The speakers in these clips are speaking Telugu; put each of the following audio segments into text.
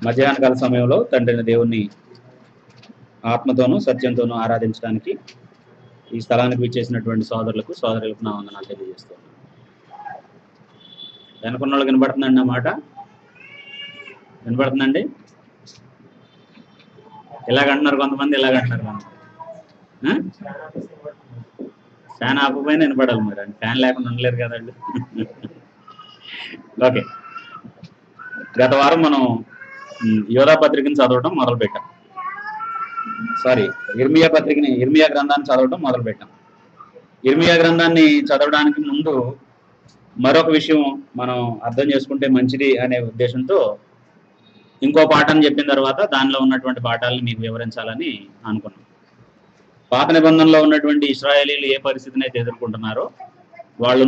మధ్యాహ్నకాల సమయంలో తండ్రిని దేవుణ్ణి ఆత్మతోనూ సత్యంతోనూ ఆరాధించడానికి ఈ స్థలానికి విచ్చేసినటువంటి సోదరులకు నా వందనాలు తెలియజేస్తున్నాను. వెనుకున్న వాళ్ళకి వినపడుతుందండి నా మాట? వినపడుతుందండి? ఇలాగంటున్నారు కొంతమంది, ఇలాగంటున్నారు కొంతమంది. ఫ్యాన్ ఆపకపోయినా వినపడాలి మరి, ఫ్యాన్ లేకుండా ఉండలేరు కదండి. ఓకే, గత వారం మనం యోధా పత్రికని చదవటం మొదలుపెట్టాం. ఇర్మియా గ్రంథాన్ని చదవటం మొదలుపెట్టాం. ఇర్మియా గ్రంథాన్ని చదవడానికి ముందు మరొక విషయం మనం అర్థం చేసుకుంటే మంచిది అనే ఉద్దేశంతో ఇంకో పాఠాన్ని చెప్పిన తర్వాత దానిలో ఉన్నటువంటి పాఠాలను మీకు వివరించాలని అనుకున్నాం. పాత నిబంధనలో ఉన్నటువంటి ఇశ్రాయేలీలు ఏ పరిస్థితిని అయితే ఎదుర్కొంటున్నారో, వాళ్ళు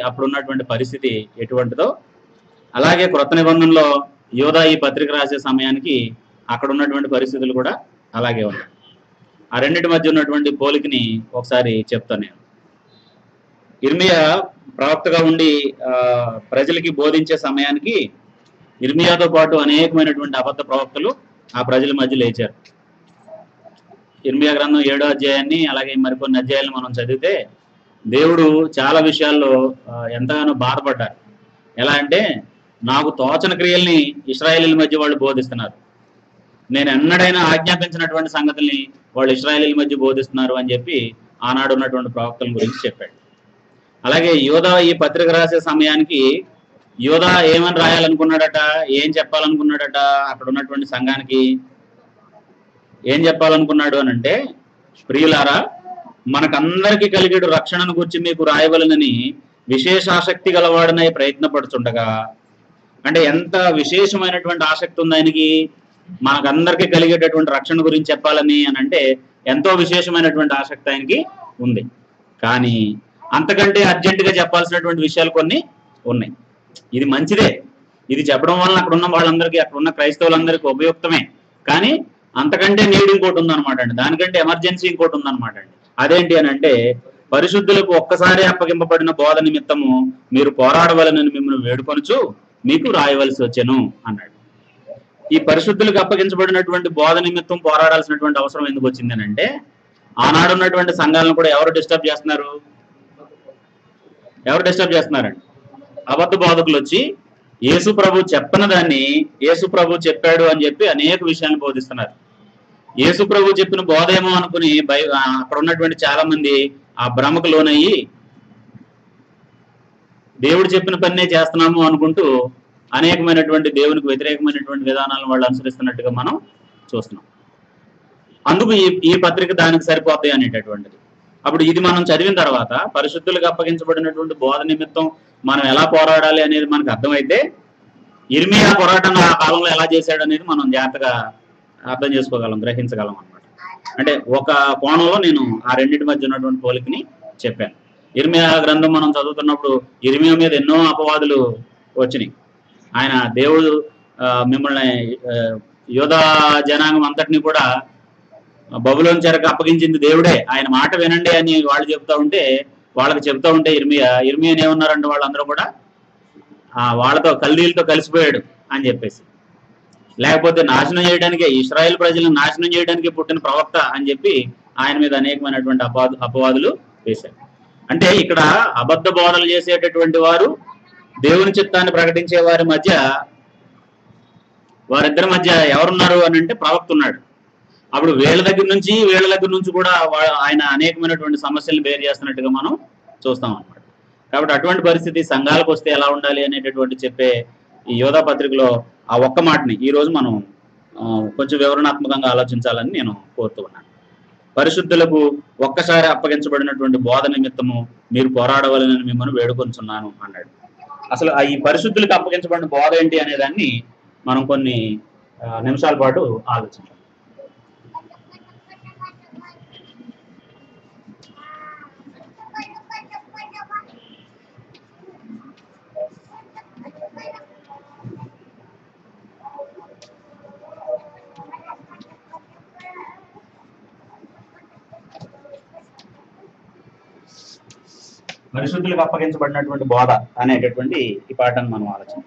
అప్పుడున్నటువంటి పరిస్థితి ఎటువంటిదో, అలాగే క్రొత్త నిబంధనలో యోధా ఈ పత్రిక రాసే సమయానికి అక్కడ ఉన్నటువంటి పరిస్థితులు కూడా అలాగే ఉన్నాయి. ఆ రెండింటి మధ్య ఉన్నటువంటి పోలికని ఒకసారి చెప్తాను నేను. ఇర్మియా ప్రవక్తగా ఉండి ప్రజలకి బోధించే సమయానికి ఇర్మియాతో పాటు అనేకమైనటువంటి అబద్ధ ప్రవక్తలు ఆ ప్రజల మధ్య లేచారు. ఇర్మియా గ్రంథం 7వ అధ్యాయాన్ని అలాగే మరికొన్ని అధ్యాయాలను మనం చదివితే దేవుడు చాలా విషయాల్లో ఎంతగానో బాధపడ్డారు. ఎలా అంటే, నాకు తోచని క్రియల్ని ఇశ్రాయేలీల మధ్య వాళ్ళు బోధిస్తున్నారు, నేను ఎన్నడైనా ఆజ్ఞాపించినటువంటి సంగతుల్ని వాళ్ళు ఇశ్రాయేలీల మధ్య బోధిస్తున్నారు అని చెప్పి ఆనాడు ఉన్నటువంటి ప్రవక్తల గురించి చెప్పాడు. అలాగే యోధా ఈ పత్రిక రాసే సమయానికి యోధా ఏమని రాయాలనుకున్నాడట, ఏం చెప్పాలనుకున్నాడట, అక్కడ ఉన్నటువంటి సంఘానికి ఏం చెప్పాలనుకున్నాడు అని అంటే, ప్రియులారా, మనకందరికీ కలిగేడు రక్షణను గురించి మీకు రాయవలనని విశేష ఆసక్తి గలవాడనై ప్రయత్నపడుతుండగా, అంటే ఎంత విశేషమైనటువంటి ఆసక్తి ఉంది ఆయనకి, మనకందరికీ కలిగేటటువంటి రక్షణ గురించి చెప్పాలని అని అంటే ఎంతో విశేషమైనటువంటి ఆసక్తి ఆయనకి ఉంది. కానీ అంతకంటే అర్జెంటుగా చెప్పాల్సినటువంటి విషయాలు కొన్ని ఉన్నాయి. ఇది మంచిదే, ఇది చెప్పడం వలన అక్కడ ఉన్న వాళ్ళందరికీ, అక్కడ ఉన్న క్రైస్తవులందరికీ ఉపయుక్తమే. కానీ అంతకంటే నీడ్ ఇంకోటి ఉందన్నమాట అండి, దానికంటే ఎమర్జెన్సీ ఇంకోటి ఉందన్నమాట అండి. అదేంటి అని అంటే, పరిశుద్ధులకు ఒక్కసారి అప్పగింపబడిన బోధ నిమిత్తము మీరు పోరాడవలనని మిమ్మల్ని వేడుకొనుచు మీకు రాయవలసి వచ్చెను అన్నాడు. ఈ పరిశుద్ధులకు అప్పగించబడినటువంటి బోధ నిమిత్తం పోరాడాల్సినటువంటి అవసరం ఎందుకు వచ్చింది అని అంటే, ఆనాడు ఉన్నటువంటి సంఘాలను కూడా ఎవరు డిస్టర్బ్ చేస్తున్నారండి? అబద్ధ బోధకులు వచ్చి యేసు ప్రభు చెప్పని దాన్ని యేసు ప్రభు చెప్పాడు అని చెప్పి అనేక విషయాలను బోధిస్తున్నారు. యేసు ప్రభు చెప్పిన బోధ ఏమో అనుకుని అక్కడ ఉన్నటువంటి చాలా మంది ఆ భ్రమకు లోనయ్యి దేవుడు చెప్పిన పన్నే చేస్తున్నాము అనుకుంటూ అనేకమైనటువంటి దేవునికి వ్యతిరేకమైనటువంటి విధానాలను వాళ్ళు అనుసరిస్తున్నట్టుగా మనం చూస్తున్నాం. అందుకు ఈ పత్రిక దానికి సరిపోతాయి అనేటటువంటిది. అప్పుడు ఇది మనం చదివిన తర్వాత పరిశుద్ధులకు అప్పగించబడినటువంటి బోధ నిమిత్తం మనం ఎలా పోరాడాలి అనేది మనకు అర్థమైతే, ఇర్మియా పోరాటం ఆ కాలంలో ఎలా చేశాడు అనేది మనం జాగ్రత్తగా అర్థం చేసుకోగలం, గ్రహించగలం అన్నమాట. అంటే ఒక కోణంలో నేను ఆ రెండింటి మధ్య ఉన్నటువంటి పోలికని చెప్పాను. ఇర్మియా గ్రంథం మనం చదువుతున్నప్పుడు ఇర్మియా మీద ఎన్నో అపవాదులు వచ్చినాయి. ఆయన దేవుడు మిమ్మల్ని యోధా జనాంగం అంతటిని కూడా బబులోను చెరకు అప్పగించింది దేవుడే, ఆయన మాట వినండి అని వాళ్ళు వాళ్ళకి చెప్తా ఉంటే ఇర్మియాని ఏమన్నారంటే వాళ్ళందరూ కూడా వాళ్ళతో కల్దీలతో కలిసిపోయాడు అని చెప్పేసి, లేకపోతే నాశనం చేయడానికే, ఇశ్రాయేల్ ప్రజలను నాశనం చేయడానికి పుట్టిన ప్రవక్త అని చెప్పి ఆయన మీద అనేకమైనటువంటి అపవాదులు వేశారు. అంటే ఇక్కడ అబద్ధ బోధనలు చేసేటటువంటి వారు, దేవుని చిత్తాన్ని ప్రకటించే వారిద్దరి మధ్య ఎవరున్నారు అని అంటే ప్రవక్త ఉన్నాడు. అప్పుడు వీళ్ళ దగ్గర నుంచి కూడా ఆయన అనేకమైనటువంటి సమస్యలను బేర్ చేస్తున్నట్టుగా మనం చూస్తాం అన్నమాట. కాబట్టి అటువంటి పరిస్థితి సంఘాలకు వస్తే ఎలా ఉండాలి అనేటటువంటి చెప్పే ఈ యోధా పత్రికలో ఆ ఒక్క మాటని ఈరోజు మనం కొంచెం వివరణాత్మకంగా ఆలోచించాలని నేను కోరుతూ ఉన్నాను. పరిశుద్ధులకు ఒక్కసారి అప్పగించబడినటువంటి బోధ నిమిత్తము మీరు పోరాడవాలని మిమ్మల్ని వేడుకొంచున్నాను అన్నాడు. అసలు ఈ పరిశుద్ధులకు అప్పగించబడిన బోధ ఏంటి అనే దాన్ని మనం కొన్ని నిమిషాల పాటు ఆలోచించాలి. పరిశుద్ధులకు అప్పగించబడినటువంటి బోధ అనేటటువంటి ఈ పాఠాన్ని మనం ఆలోచించాం.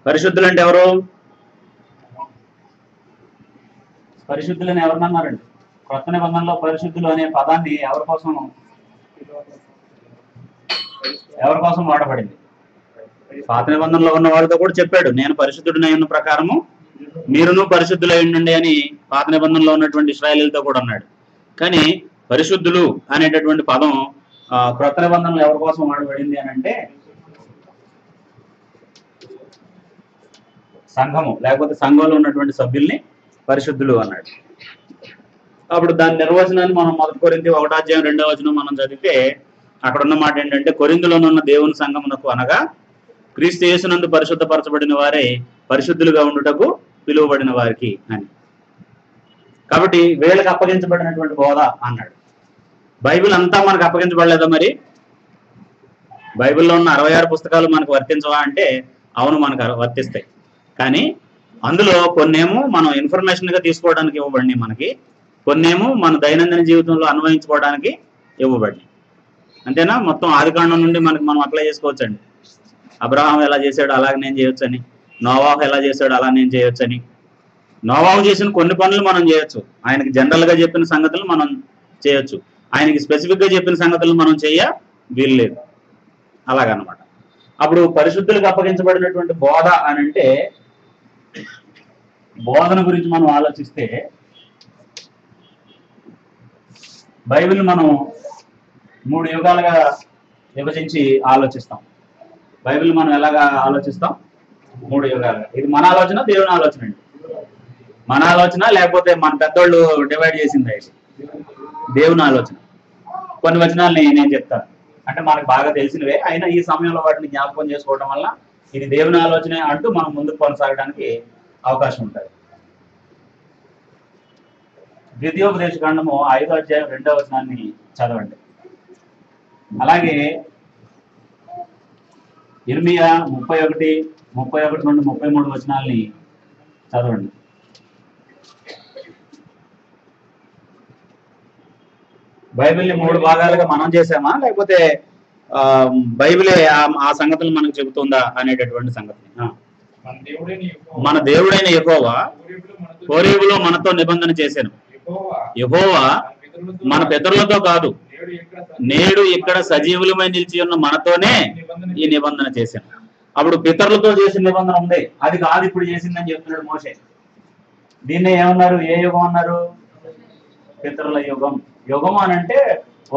పరిశుద్ధులు అంటే ఎవరు? పరిశుద్ధులని ఎవరినన్నారండి? కొత్త నిబంధనలో పరిశుద్ధులు అనే పదాన్ని ఎవరి కోసం వాడబడింది? పాత నిబంధనలో ఉన్న వాళ్ళతో కూడా చెప్పాడు, నేను పరిశుద్ధుడిని అయిన ప్రకారము మీరును పరిశుద్ధులై ఉండండి అని పాత నిబంధనలో ఉన్నటువంటి ఇశ్రాయేలీలతో కూడా అన్నాడు. కానీ పరిశుద్ధులు అనేటటువంటి పదం క్రొత్త నిబంధనలు ఎవరి కోసం వాడబడింది అని అంటే సంఘము, లేకపోతే సంఘంలో ఉన్నటువంటి సభ్యుల్ని పరిశుద్ధులు అన్నాడు. అప్పుడు దాని నిర్వచనాన్ని మనం 1 కొరింథీ 1:2 మనం చదివితే అక్కడ ఉన్న మాట ఏంటంటే, కొరింథీలోనున్న దేవుని సంఘమునకు అనగా క్రీస్తు యేసునందు పరిశుద్ధపరచబడిన వారే పరిశుద్ధులుగా ఉండుటకు పిలువబడిన వారికి అని. కాబట్టి వీళ్ళకి అప్పగించబడినటువంటి బోధ అన్నాడు. బైబిల్ అంతా మనకు అప్పగించబడలేదా? మరి బైబిల్లో ఉన్న 66 పుస్తకాలు మనకు వర్తించవా అంటే అవును, మనకు వర్తిస్తాయి. కానీ అందులో కొన్నేమో మనం ఇన్ఫర్మేషన్గా తీసుకోవడానికి ఇవ్వబడినాయి మనకి, కొన్నేమో మన దైనందిన జీవితంలో అన్వయించుకోవడానికి ఇవ్వబడినాయి. అంతేనా? మొత్తం ఆదికాండం నుండి మనం అప్లై చేసుకోవచ్చండి. అబ్రహాం ఎలా చేశాడు అలాగే నేను చేయొచ్చని, నోవాహు ఎలా చేశాడు అలా నేను చేయొచ్చని. నోవాహు చేసిన కొన్ని పనులు మనం చేయొచ్చు, ఆయనకి జనరల్గా చెప్పిన సంగతులు మనం చేయొచ్చు, ఆయనకి స్పెసిఫిక్గా చెప్పిన సంగతులు మనం వీల్లేదు. అలాగనమాట. అప్పుడు పరిశుద్ధులకు అప్పగించబడినటువంటి బోధ అని అంటే, బోధన గురించి మనం ఆలోచిస్తే బైబిల్ మనం 3 యుగాలుగా విభజించి ఆలోచిస్తాం. బైబిల్ మనం ఎలాగా ఆలోచిస్తాం? 3 యుగాలుగా. ఇది మన ఆలోచన, దేవుని ఆలోచన అండి. మన ఆలోచన లేకపోతే మన పెద్దోళ్ళు డివైడ్ చేసింది అయితే దేవుని ఆలోచన. కొన్ని వచనాలని నేను చెప్తాను, అంటే మనకు బాగా తెలిసినవే, అయినా ఈ సమయంలో వాటిని జ్ఞాపకం చేసుకోవడం వల్ల ఇది దేవుని ఆలోచనే అంటూ మనం ముందుకు కొనసాగడానికి అవకాశం ఉంటుంది. ద్వితీయోపదేశకాండము 5:2 చదవండి. అలాగే ఇర్మియా 31 నుండి 33 వచనాలని చదవండి. బైబిల్ని 3 భాగాలుగా మనం చేసామా, లేకపోతే బైబిలే ఆ సంగతులు మనకు చెబుతుందా అనేటటువంటి సంగతి. మన దేవుడైన యెహోవా హోరేబులో మనతో నిబంధన చేశాను. యెహోవా మన పితరులతో కాదు, నేడు ఇక్కడ సజీవులమై నిలిచి ఉన్న మనతోనే ఈ నిబంధన చేశాను. అప్పుడు పితరులతో చేసిన నిబంధన ఉంది, అది కాదు ఇప్పుడు చేసిందని చెప్తున్నాడు మోషే. దీన్నే ఏమన్నారు? ఏ యుగం అన్నారు? పితరుల యుగం. యుగం అని అంటే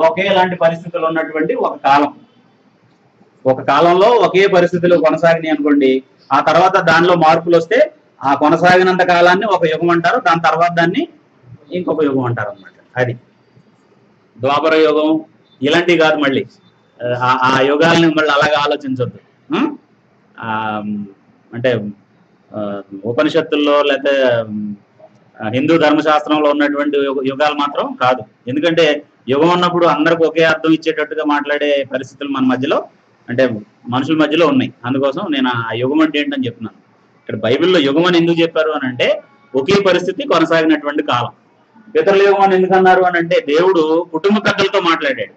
ఒకేలాంటి పరిస్థితులు ఉన్నటువంటి ఒక కాలంలో ఒకే పరిస్థితులు కొనసాగినాయి అనుకోండి, ఆ తర్వాత దానిలో మార్పులు వస్తే ఆ కొనసాగినంత కాలాన్ని ఒక యుగం అంటారు, దాని తర్వాత దాన్ని ఇంకొక యుగం అంటారు అనమాట. అది ద్వాపర యుగం ఇలాంటివి కాదు. మళ్ళీ ఆ యుగాలని మళ్ళీ అలాగే ఆలోచించొద్దు. అంటే ఉపనిషత్తుల్లో లేకపోతే హిందూ ధర్మశాస్త్రంలో ఉన్నటువంటి యుగాలు మాత్రం కాదు. ఎందుకంటే యుగం ఉన్నప్పుడు అందరికి ఒకే అర్థం ఇచ్చేటట్టుగా మాట్లాడే పరిస్థితులు మన మధ్యలో, అంటే మనుషుల మధ్యలో ఉన్నాయి. అందుకోసం నేను ఆ యుగం అంటే ఏంటని చెప్తున్నాను. ఇక్కడ బైబిల్లో యుగం అని ఎందుకు చెప్పారు అని అంటే ఒకే పరిస్థితి కొనసాగినటువంటి కాలం. పితరుల యుగం అని ఎందుకు అన్నారు అని అంటే దేవుడు కుటుంబ పెద్దలతో మాట్లాడాడు.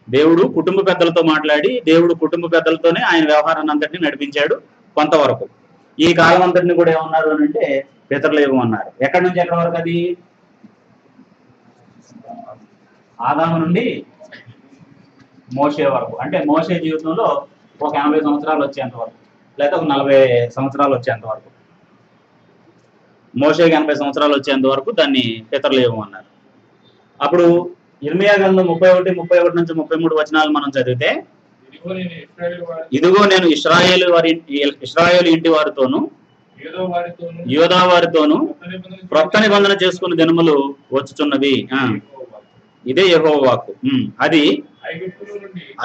దేవుడు కుటుంబ పెద్దలతో మాట్లాడి దేవుడు కుటుంబ పెద్దలతోనే ఆయన వ్యవహారాన్ని అంతటిని నడిపించాడు కొంతవరకు. ఈ కాలం అంతటిని కూడా ఏమన్నారు అని అంటే పితరుల యుగం అన్నారు. ఎక్కడి నుంచి ఎక్కడి వరకు? అది ఆదాము నుండి మోషే వరకు. అంటే మోషే జీవితంలో ఒక 80 సంవత్సరాలు వచ్చేంత వరకు, లేదా ఒక 40 సంవత్సరాలు వచ్చేంత వరకు, మోషేకి 80 సంవత్సరాలు వచ్చేంత వరకు దాన్ని పితరుల యుగం అన్నారు. అప్పుడు ఇర్మియా గ్రంథం 31 నుంచి 33 వచనాలు మనం చదివితే, ఇదిగో నేను ఇశ్రాయేలు ఇంటి వారితోనూ యోధా వారితోనూ క్రొత్త నిబంధన చేసుకున్న దినములు వచ్చుచున్నవి. ఇదే యెహోవా వాక్కు. అది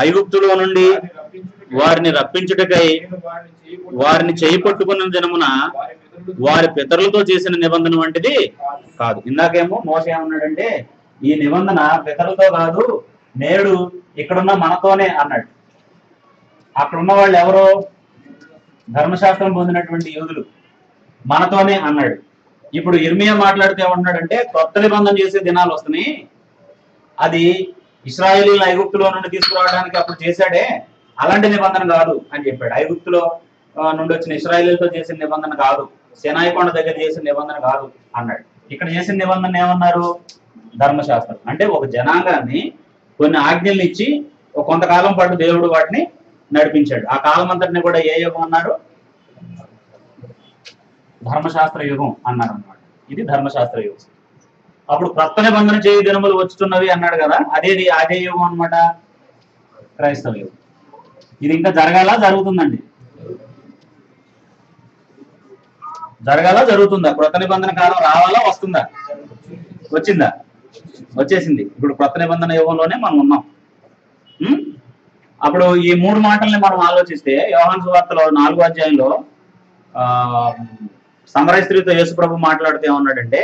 ఐగుప్తులో నుండి వారిని రప్పించుటకై వారిని చేయి పట్టుకున్న దినమున వారి పితరులతో చేసిన నిబంధన వంటిది కాదు. ఇందాకేమో మోషే ఏమన్నాడంటే ఈ నిబంధన పితరులతో కాదు, నేడు ఇక్కడున్న మనతోనే అన్నాడు. అక్కడున్న వాళ్ళు ఎవరో ధర్మశాస్త్రం పొందినటువంటి యూదులు, మనతోనే అన్నాడు. ఇప్పుడు ఇర్మియా మాట్లాడితే ఏమంటున్నాడంటే కొత్త నిబంధన చేసే దినాలు వస్తున్నాయి, అది ఇశ్రాయేలీయులను ఐగుప్తులో నుండి తీసుకురావడానికి అప్పుడు చేశాడే అలాంటి నిబంధన కాదు అని చెప్పాడు. ఐగుప్తులో నుండి వచ్చిన ఇశ్రాయేలీలతో చేసిన నిబంధన కాదు, సినాయి కొండ దగ్గర చేసిన నిబంధన కాదు అన్నాడు. ఇక్కడ చేసిన నిబంధన ఏమన్నారు? ధర్మశాస్త్రం. అంటే ఒక జనాంగాన్ని కొన్ని ఆజ్ఞల్ని ఇచ్చి కొంతకాలం పాటు దేవుడు వాటిని నడిపించాడు. ఆ కాలం అంతటిని కూడా ఏ యుగం అన్నారు? ధర్మశాస్త్ర యుగం అన్నారు అన్నమాట. ఇది ధర్మశాస్త్ర యుగం. అప్పుడు క్రొత్త నిబంధన చేయు దినములు వచ్చుతున్నవి అన్నాడు కదా, అదే యుగం అన్నమాట, క్రైస్తవ యుగం. ఇది ఇంకా జరుగుతుందండి. జరుగుతుందా? క్రొత్త నిబంధన కాలం రావాలా, వస్తుందా? వచ్చిందా? వచ్చేసింది. ఇప్పుడు క్రొత్త నిబంధన యుగంలోనే మనం ఉన్నాం. అప్పుడు ఈ 3 మాటల్ని మనం ఆలోచిస్తే యోహాను సువార్తలో 4వ అధ్యాయంలో సమరయ స్త్రీతో యేసు ప్రభు మాట్లాడితే ఏమన్నాడంటే,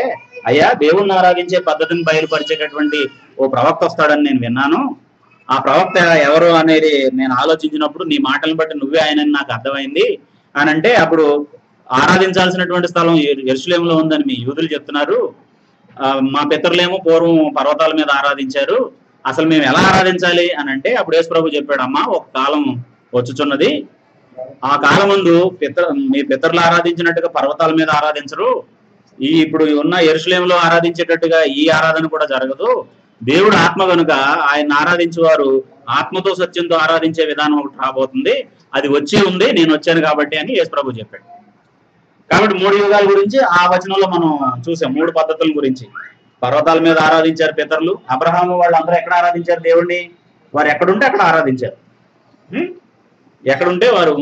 అయ్యా, దేవుణ్ణి ఆరాధించే పద్ధతిని బయలుపరిచేటటువంటి ఓ ప్రవక్త వస్తాడని నేను విన్నాను. ఆ ప్రవక్త ఎవరు అనేది నేను ఆలోచించినప్పుడు నీ మాటలను బట్టి నువ్వే ఆయనని నాకు అర్థమైంది అని అంటే, అప్పుడు ఆరాధించాల్సినటువంటి స్థలం యెరూషలేములో ఉందని మీ యూదులు చెప్తున్నారు. మా పితరులేమో పూర్వం పర్వతాల మీద ఆరాధించారు, అసలు మేము ఎలా ఆరాధించాలి అని అంటే, అప్పుడు యేసు ప్రభు చెప్పాడు, అమ్మా, ఒక కాలం వచ్చుచున్నది, ఆ కాలం ముందు మీ పితరులు ఆరాధించినట్టుగా పర్వతాల మీద ఆరాధించరు, ఇప్పుడు ఉన్న యెరూషలేములో ఆరాధించేటట్టుగా ఈ ఆరాధన కూడా జరగదు. దేవుడు ఆత్మ కనుక ఆయన ఆరాధించేవారు ఆత్మతో సత్యంతో ఆరాధించే విధానం ఒకటి రాబోతుంది, అది వచ్చి ఉంది, నేను వచ్చాను కాబట్టి అని యేసు ప్రభు చెప్పాడు. కాబట్టి 3 యుగాల గురించి ఆ వచనంలో మనం చూసాం. 3 పద్ధతుల గురించి. పర్వతాల మీద ఆరాధించారు పితరులు. అబ్రహాము వాళ్ళు అందరూ ఎక్కడ ఆరాధించారు దేవుణ్ణి? వారు ఎక్కడుంటే అక్కడ ఆరాధించారు. ఎక్కడుంటే వారు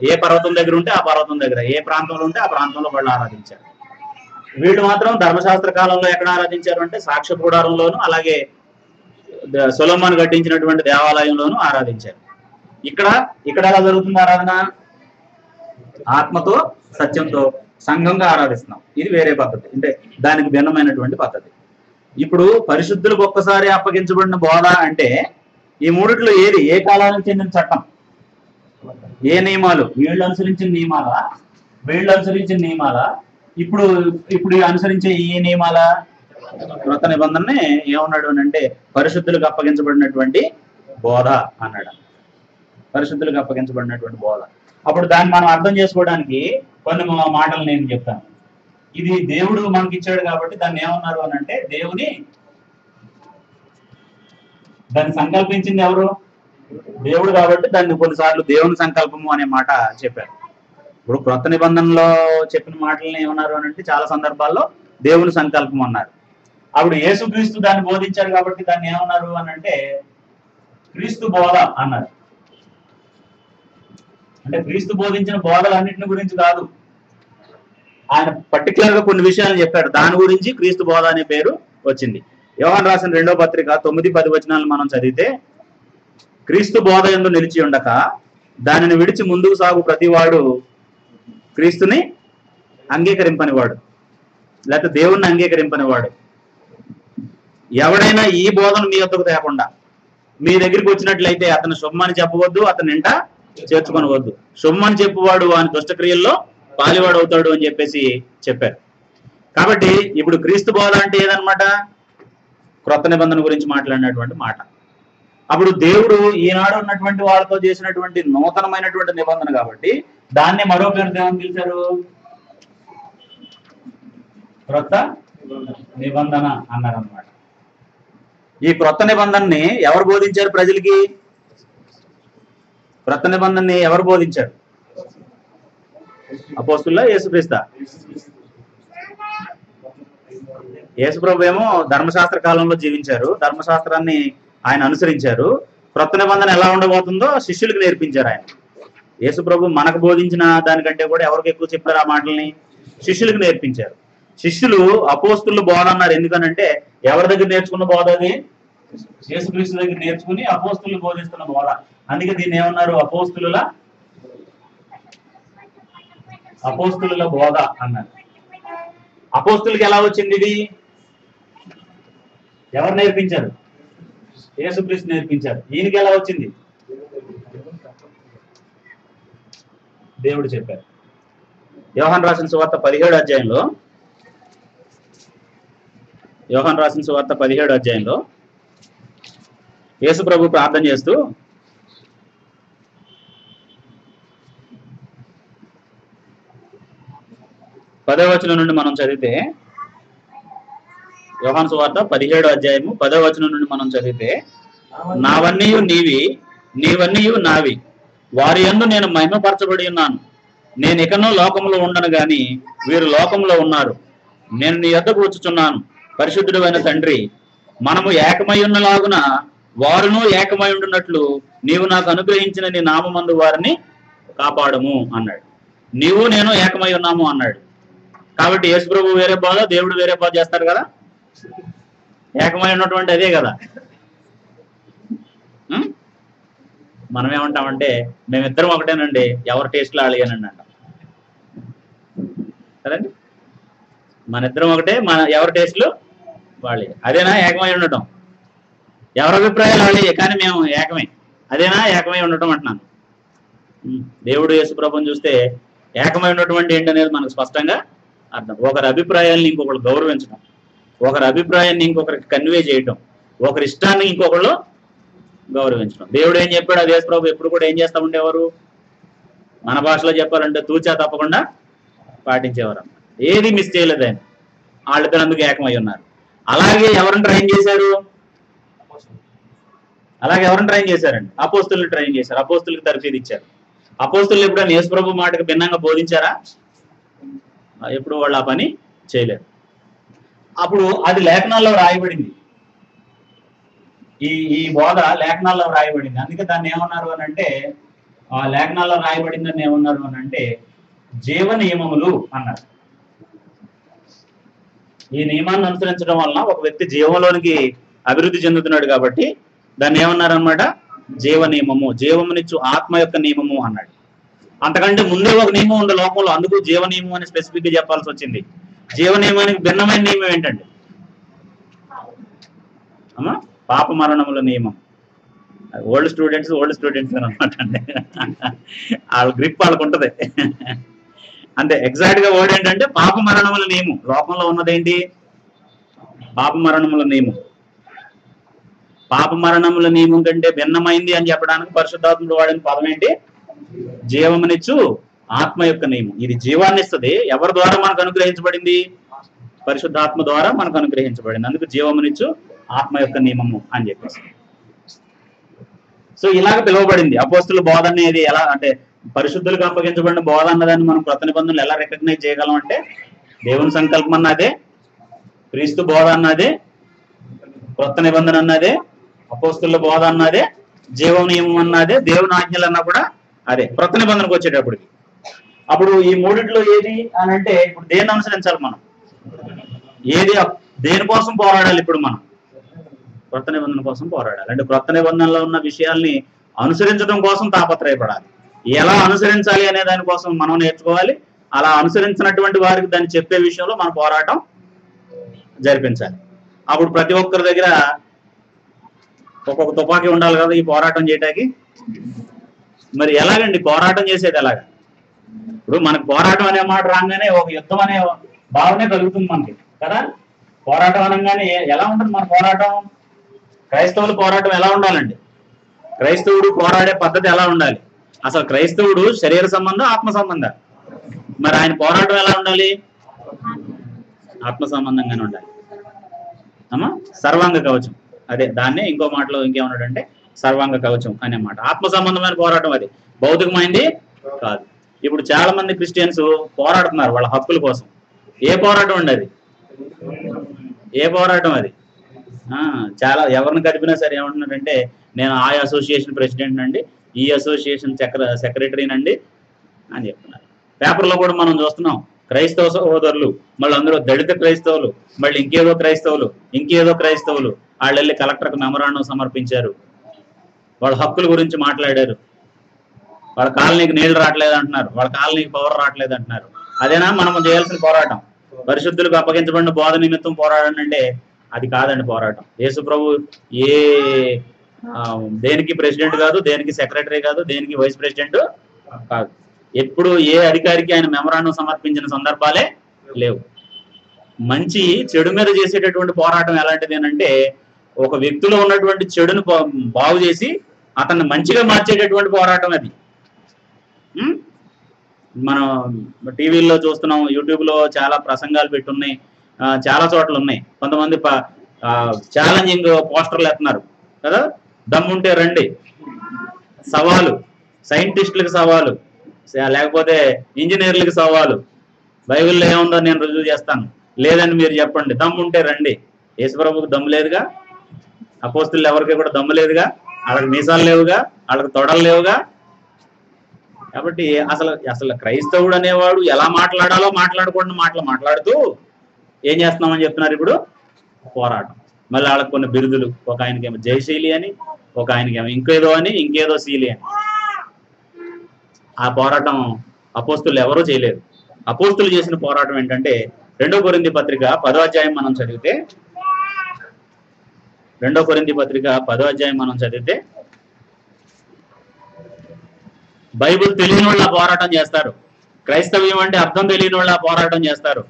ఏ పర్వతం దగ్గర ఉంటే ఆ పర్వతం దగ్గర, ఏ ప్రాంతంలో ఉంటే ఆ ప్రాంతంలో వాళ్ళు ఆరాధించారు. వీళ్ళు మాత్రం ధర్మశాస్త్ర కాలంలో ఎక్కడ ఆరాధించారు అంటే సాక్ష్య కూడారంలోను, అలాగే సొలొమోను కట్టించినటువంటి దేవాలయంలోను ఆరాధించారు. ఇక్కడ ఎలా జరుగుతుంది ఆరాధన? ఆత్మతో సత్యంతో సంఘంగా ఆరాధిస్తున్నాం. ఇది వేరే పద్ధతి, అంటే దానికి భిన్నమైనటువంటి పద్ధతి. ఇప్పుడు పరిశుద్ధులకు ఒక్కసారి అప్పగించబడిన బోధ అంటే ఈ 3ట్లో ఏది? ఏ కాలానికి చెందిన చట్టం? ఏ నియమాలు? వీళ్ళు అనుసరించిన నియమాలా, వీళ్ళు అనుసరించిన నియమాలా? ఇప్పుడు అనుసరించే ఈ నియమాల క్రొత్త నిబంధనని ఏమన్నాడు అని అంటే పరిశుద్ధులకు అప్పగించబడినటువంటి బోధ అన్నాడు. పరిశుద్ధులకు అప్పగించబడినటువంటి బోధ. అప్పుడు దాన్ని మనం అర్థం చేసుకోవడానికి కొన్ని మాటలు నేను చెప్తాను. ఇది దేవుడు మనకి ఇచ్చాడు కాబట్టి దాన్ని ఏమన్నారు అని అంటే, దాన్ని సంకల్పించింది ఎవరు? దేవుడు కాబట్టి దాన్ని కొన్నిసార్లు దేవుని సంకల్పము అనే మాట చెప్పారు. ఇప్పుడు క్రొత్త నిబంధనలో చెప్పిన మాటలను ఏమన్నారు అని అంటే చాలా సందర్భాల్లో దేవుని సంకల్పం అన్నారు. అప్పుడు యేసుక్రీస్తు దాన్ని బోధించారు కాబట్టి దాన్ని ఏమన్నారు అని అంటే క్రీస్తు బోధ అన్నారు. అంటే క్రీస్తు బోధించిన బోధలన్నింటిని గురించి కాదు, ఆయన పర్టికులర్ గా కొన్ని విషయాలు చెప్పాడు, దాని గురించి క్రీస్తు బోధ అనే పేరు వచ్చింది. యోహాను రాసిన 2వ పత్రిక 9-10 వచనాలు మనం చదివితే, క్రీస్తు బోధ యందు నిలిచి ఉండక దానిని విడిచి ముందుకు సాగు ప్రతివాడు క్రీస్తుని అంగీకరింపనివాడు, లేకపోతే దేవుణ్ణి అంగీకరింపనివాడు. ఎవడైనా ఈ బోధను మీ వద్దకు తేకుండా మీ దగ్గరికి వచ్చినట్లయితే అతను శుభమని చెప్పవద్దు, అతని ఇంట చేర్చుకొనవద్దు. శుభమని చెప్పువాడు వాని దుష్టక్రియల్లో పాలివాడు అవుతాడు అని చెప్పేసి చెప్పారు. కాబట్టి ఇప్పుడు క్రీస్తు బోధ అంటే ఏదన్నమాట? క్రొత్త నిబంధన గురించి మాట్లాడినటువంటి మాట. అప్పుడు దేవుడు ఈనాడు ఉన్నటువంటి వాళ్ళతో చేసినటువంటి నూతనమైనటువంటి నిబంధన కాబట్టి దాన్ని మరో పేరుతో ఏమని పిలిచారు? క్రొత్త నిబంధన అన్నారన్నమాట. ఈ క్రొత్త నిబంధనని ఎవరు బోధించారు ప్రజలకి? క్రొత్త నిబంధనని ఎవరు బోధించారు? అపోస్తులా, యేసుక్రీస్తా? యేసుప్రభు ఏమో ధర్మశాస్త్ర కాలంలో జీవించారు, ధర్మశాస్త్రాన్ని ఆయన అనుసరించారు. క్రొత్త నిబంధన ఎలా ఉండబోతుందో శిష్యులకు నేర్పించారు ఆయన. యేసుప్రభు మనకు బోధించిన దానికంటే కూడా ఎవరికి ఎక్కువ చెప్పారు ఆ మాటల్ని? శిష్యులకు నేర్పించారు. శిష్యులు అపోస్తుల బోధ అన్నారు. ఎందుకనంటే ఎవరి దగ్గర నేర్చుకున్న బోధ అది? యేసుక్రీస్తు దగ్గర నేర్చుకుని అపోస్తులు బోధిస్తున్న బోధ. అందుకే దీన్ని ఏమన్నారు? అపోస్తుల బోధ అన్నారు. అపోస్తులకి ఎలా వచ్చింది ఇది? ఎవరు నేర్పించారు? యేసుక్రీస్తు నేర్పించారు. ఈయనకి ఎలా వచ్చింది? దేవుడు చెప్పారు. యోహాను రాసిన సువార్త 17వ అధ్యాయంలో యేసు ప్రభు ప్రార్థన చేస్తూ 10వ వచనం నుండి మనం చదివితే, యోహాను సువార్త 17వ అధ్యాయము 10వ వచనం నుండి మనం చదివితే, నావన్నీయు నీవి, నీవన్నీయు నావి, వారి యందు నేను మహిమపరచబడి ఉన్నాను. నేను ఇకనూ లోకంలో ఉండను గాని వీరు లోకంలో ఉన్నారు. నేను నీ యొద్దకు వచ్చుచున్నాను. పరిశుద్ధుడు అయిన తండ్రి, మనము ఏకమై ఉన్నలాగున వారును ఏకమై ఉండునట్లు నీవు నాకు అనుగ్రహించిన నీ నామమందు వారిని కాపాడము అన్నాడు. నీవు నేను ఏకమై ఉన్నాము అన్నాడు. కాబట్టి యేసు ప్రభు వేరే బోధ, దేవుడు వేరే బోధ చేస్తారు కదా. ఏకమై ఉన్నటువంటి అదే కదా. మనం ఏమంటామంటే మేమిద్దరం ఒకటేనండి, ఎవరి టేస్ట్లో అడిగానండి అంటాం కదండి. మన ఇద్దరం ఒకటే, మన ఎవరి టేస్ట్లు వాళ్ళే. అదేనా ఏకమై ఉండటం? ఎవరి అభిప్రాయాలు వాళ్ళే కానీ మేము ఏకమే. అదేనా ఏకమై ఉండటం అంటున్నాను. దేవుడు యేసు ప్రభువుని చూస్తే ఏకమై ఉన్నటువంటి ఏంటనేది మనకు స్పష్టంగా అర్థం. ఒకరి అభిప్రాయాలను ఇంకొకరు గౌరవించడం, ఒకరి అభిప్రాయాన్ని ఇంకొకరికి కన్వే చేయటం, ఒకరి ఇష్టాన్ని ఇంకొకళ్ళు గౌరవించడం. దేవుడు ఏం చెప్పాడు, అది యేసు ప్రభు ఎప్పుడు కూడా ఏం చేస్తూ ఉండేవారు? మన భాషలో చెప్పాలంటే తూచా తప్పకుండా పాటించేవారు అన్నమాట. ఏది మిస్ చేయలేదు ఆయన. వాళ్ళిద్దరు అందుకు ఏకమై ఉన్నారు. అలాగే ఎవరిని ట్రైన్ చేశారు? అలాగే ఎవరిని ట్రైన్ చేశారండి? అపోస్తుల్ని ట్రైన్ చేశారు. అపోస్తులకి తర్ఫీదు ఇచ్చారు. అపోస్తులు ఎప్పుడైనా యేసు ప్రభు మాటకు భిన్నంగా బోధించారా? ఎప్పుడు వాళ్ళు ఆ పని చేయలేరు. అప్పుడు అది లేఖనాల్లో రాయబడింది. ఈ బోధ లేఖనాల్లో రాయబడింది. అందుకే దాన్ని ఏమన్నారు అని అంటే, ఆ లేఖనాల్లో రాయబడిందని ఏమన్నారు అని అంటే జీవ నియమములు అన్నారు. ఈ నియమాన్ని అనుసరించడం వలన ఒక వ్యక్తి జీవంలోనికి అభివృద్ధి చెందుతున్నాడు కాబట్టి దాన్ని ఏమన్నారనమాట? జీవ నియమము, జీవమునిచ్చు ఆత్మ యొక్క నియమము అన్నాడు. అంతకంటే ముందే ఒక నియమం ఉంది లోకంలో, అందుకు జీవ నియమం అని స్పెసిఫిక్ గా చెప్పాల్సి వచ్చింది. జీవ నియమానికి భిన్నమైన నియమం ఏంటండి అమ్మా? పాప మరణముల నియమం. ఓల్డ్ స్టూడెంట్స్ అనమాట అండి. వాళ్ళ గ్రిప్ వాళ్ళకు ఉంటది అంతే. ఎగ్జాక్ట్ గా వర్డ్ ఏంటంటే పాప మరణముల నియమం. లోకంలో ఉన్నదేంటి? పాప మరణముల నియమం. పాప మరణముల నియమం కంటే భిన్నమైంది అని చెప్పడానికి పరిశుద్ధాత్ముడు వాడిన పదం ఏంటి? జీవమునిచ్చు ఆత్మ యొక్క నియమం. ఇది జీవాన్ని ఇస్తుంది. ఎవరి ద్వారా మనకు అనుగ్రహించబడింది? పరిశుద్ధాత్మ ద్వారా మనకు అనుగ్రహించబడింది. అందుకు జీవమునిచ్చు ఆత్మ యొక్క నియమము అని చెప్పేసి. సో ఇలాగ పిలువబడింది అపోస్తుల బోధ అనేది. ఎలా అంటే పరిశుద్ధులకు అప్పగించబడిన బోధ అన్నదాన్ని మనం క్రొత్త నిబంధనలు ఎలా రికగ్నైజ్ చేయగలం అంటే, దేవుని సంకల్పం అన్నదే, క్రీస్తు బోధ అన్నదే, క్రొత్త నిబంధన అన్నదే, అపోస్తుల బోధ అన్నదే, జీవ నియమం అన్నదే, దేవుని ఆజ్ఞలు అన్నా కూడా అదే. క్రొత్త నిబంధనకు వచ్చేటప్పటికి అప్పుడు ఈ మూడిట్లో ఏది అని అంటే, ఇప్పుడు దేన్ని అనుసరించాలి మనం? ఏది దేనికోసం పోరాడాలి? ఇప్పుడు మనం క్రొత్త నిబంధన కోసం పోరాడాలి. అంటే క్రొత్త నిబంధనలో ఉన్న విషయాల్ని అనుసరించడం కోసం తాపత్రయపడాలి. ఎలా అనుసరించాలి అనే దానికోసం మనం నేర్చుకోవాలి. అలా అనుసరించినటువంటి వారికి దాన్ని చెప్పే విషయంలో మన పోరాటం జరిపించాలి. అప్పుడు ప్రతి ఒక్కరి దగ్గర ఒక్కొక్క తుపాకీ ఉండాలి కదా ఈ పోరాటం చేయటానికి. మరి ఎలాగండి పోరాటం చేసేది ఎలాగా? ఇప్పుడు మనకు పోరాటం అనే మాట రాగానే ఒక యుద్ధం అనే భావనే కలుగుతుంది మనకి కదా. పోరాటం అనగానే ఎలా ఉంటుంది మన పోరాటం? క్రైస్తవుల పోరాటం ఎలా ఉండాలండి? క్రైస్తవుడు పోరాడే పద్ధతి ఎలా ఉండాలి? అసలు క్రైస్తవుడు శరీర సంబంధం, ఆత్మ సంబంధం. మరి ఆయన పోరాటం ఎలా ఉండాలి? ఆత్మ సంబంధంగానే ఉండాలి అమ్మా. సర్వాంగ కవచం, అదే దాన్నే ఇంకో మాటలో ఇంకేమన్నాడంటే సర్వాంగ కవచం అనే మాట. ఆత్మ సంబంధమైన పోరాటం అది, భౌతికమైంది కాదు. ఇప్పుడు చాలా మంది క్రిస్టియన్స్ పోరాడుతున్నారు వాళ్ళ హక్కుల కోసం. ఏ పోరాటం అండి అది? ఏ పోరాటం అది? చాలా ఎవరిని కదిపినా సరే ఏమంటున్నారంటే, నేను ఆ అసోసియేషన్ ప్రెసిడెంట్ నండి, ఈ అసోసియేషన్ సెక్రటరీనండి అని చెప్తున్నారు. పేపర్లో కూడా మనం చూస్తున్నాం, క్రైస్తవ సహోదరులు, మళ్ళీ అందరూ దళిత క్రైస్తవులు, మళ్ళీ ఇంకేదో క్రైస్తవులు వాళ్ళు వెళ్ళి కలెక్టర్కి మెమరాండం సమర్పించారు. వాళ్ళ హక్కుల గురించి మాట్లాడారు. వాళ్ళ కాలనీకి నీళ్లు రావట్లేదు అంటున్నారు, వాళ్ళ కాలనీకి పవర్ రావట్లేదు అంటున్నారు. అదేనా మనం చేయాల్సిన పోరాటం? పరిశుద్ధులకు అప్పగించబడిన బోధ నిమిత్తం పోరాడండి అంటే అది కాదండి పోరాటం. యేసు ప్రభు దేనికి ప్రెసిడెంట్ కాదు, దేనికి సెక్రటరీ కాదు, దేనికి వైస్ ప్రెసిడెంట్ కాదు. ఎప్పుడు ఏ అధికారికి ఆయన మెమరాండం సమర్పించిన సందర్భాలే లేవు. మంచి చెడు మీద చేసేటటువంటి పోరాటం ఎలాంటిది అంటే, ఒక వ్యక్తిలో ఉన్నటువంటి చెడును బాగు చేసి అతన్ని మంచిగా మార్చేటటువంటి పోరాటం అది. మనం టీవీల్లో చూస్తున్నాం, యూట్యూబ్లో చాలా ప్రసంగాలు పెట్టున్నాయి, చాలా చోట్ల ఉన్నాయి. కొంతమంది ఛాలెంజింగ్ పోస్టర్లు ఎత్తున్నారు కదా, దమ్ముంటే రండి, సవాలు, సైంటిస్టులకు సవాలు, లేకపోతే ఇంజనీర్లకు సవాలు, బైబిల్లో ఏముందో నేను రుజువు చేస్తాను, లేదని మీరు చెప్పండి, దమ్ముంటే రండి. యేసుప్రభుకు దమ్ము లేదుగా, అపోస్తులు ఎవరికి కూడా దమ్ము లేదుగా, వాళ్ళకి మీసాలు లేవుగా, వాళ్ళకి తొడలు లేవుగా. కాబట్టి అసలు క్రైస్తవుడు అనేవాడు ఎలా మాట్లాడాలో మాట్లాడకూడని మాటలు మాట్లాడుతూ ఏం చేస్తున్నామని చెప్తున్నారు ఇప్పుడు? పోరాటం. మళ్ళీ వాళ్ళకి కొన్ని బిరుదులు, ఒక ఆయనకేమో జయశీలి అని, ఒక ఆయనకేమో ఇంకేదో అని, ఇంకేదో శీలి అని. ఆ పోరాటం అపోస్తులు ఎవరూ చేయలేదు. అపోస్తులు చేసిన పోరాటం ఏంటంటే 2 కొరింథీ పత్రిక 10వ అధ్యాయం మనం చదివితే, 2 కొరింథీ పత్రిక 10వ అధ్యాయం మనం చదివితే, బైబిల్ తెలియని వాళ్ళ పోరాటం చేస్తారు, క్రైస్తవ్యం అంటే అర్థం తెలియని వాళ్ళ పోరాటం చేస్తారు.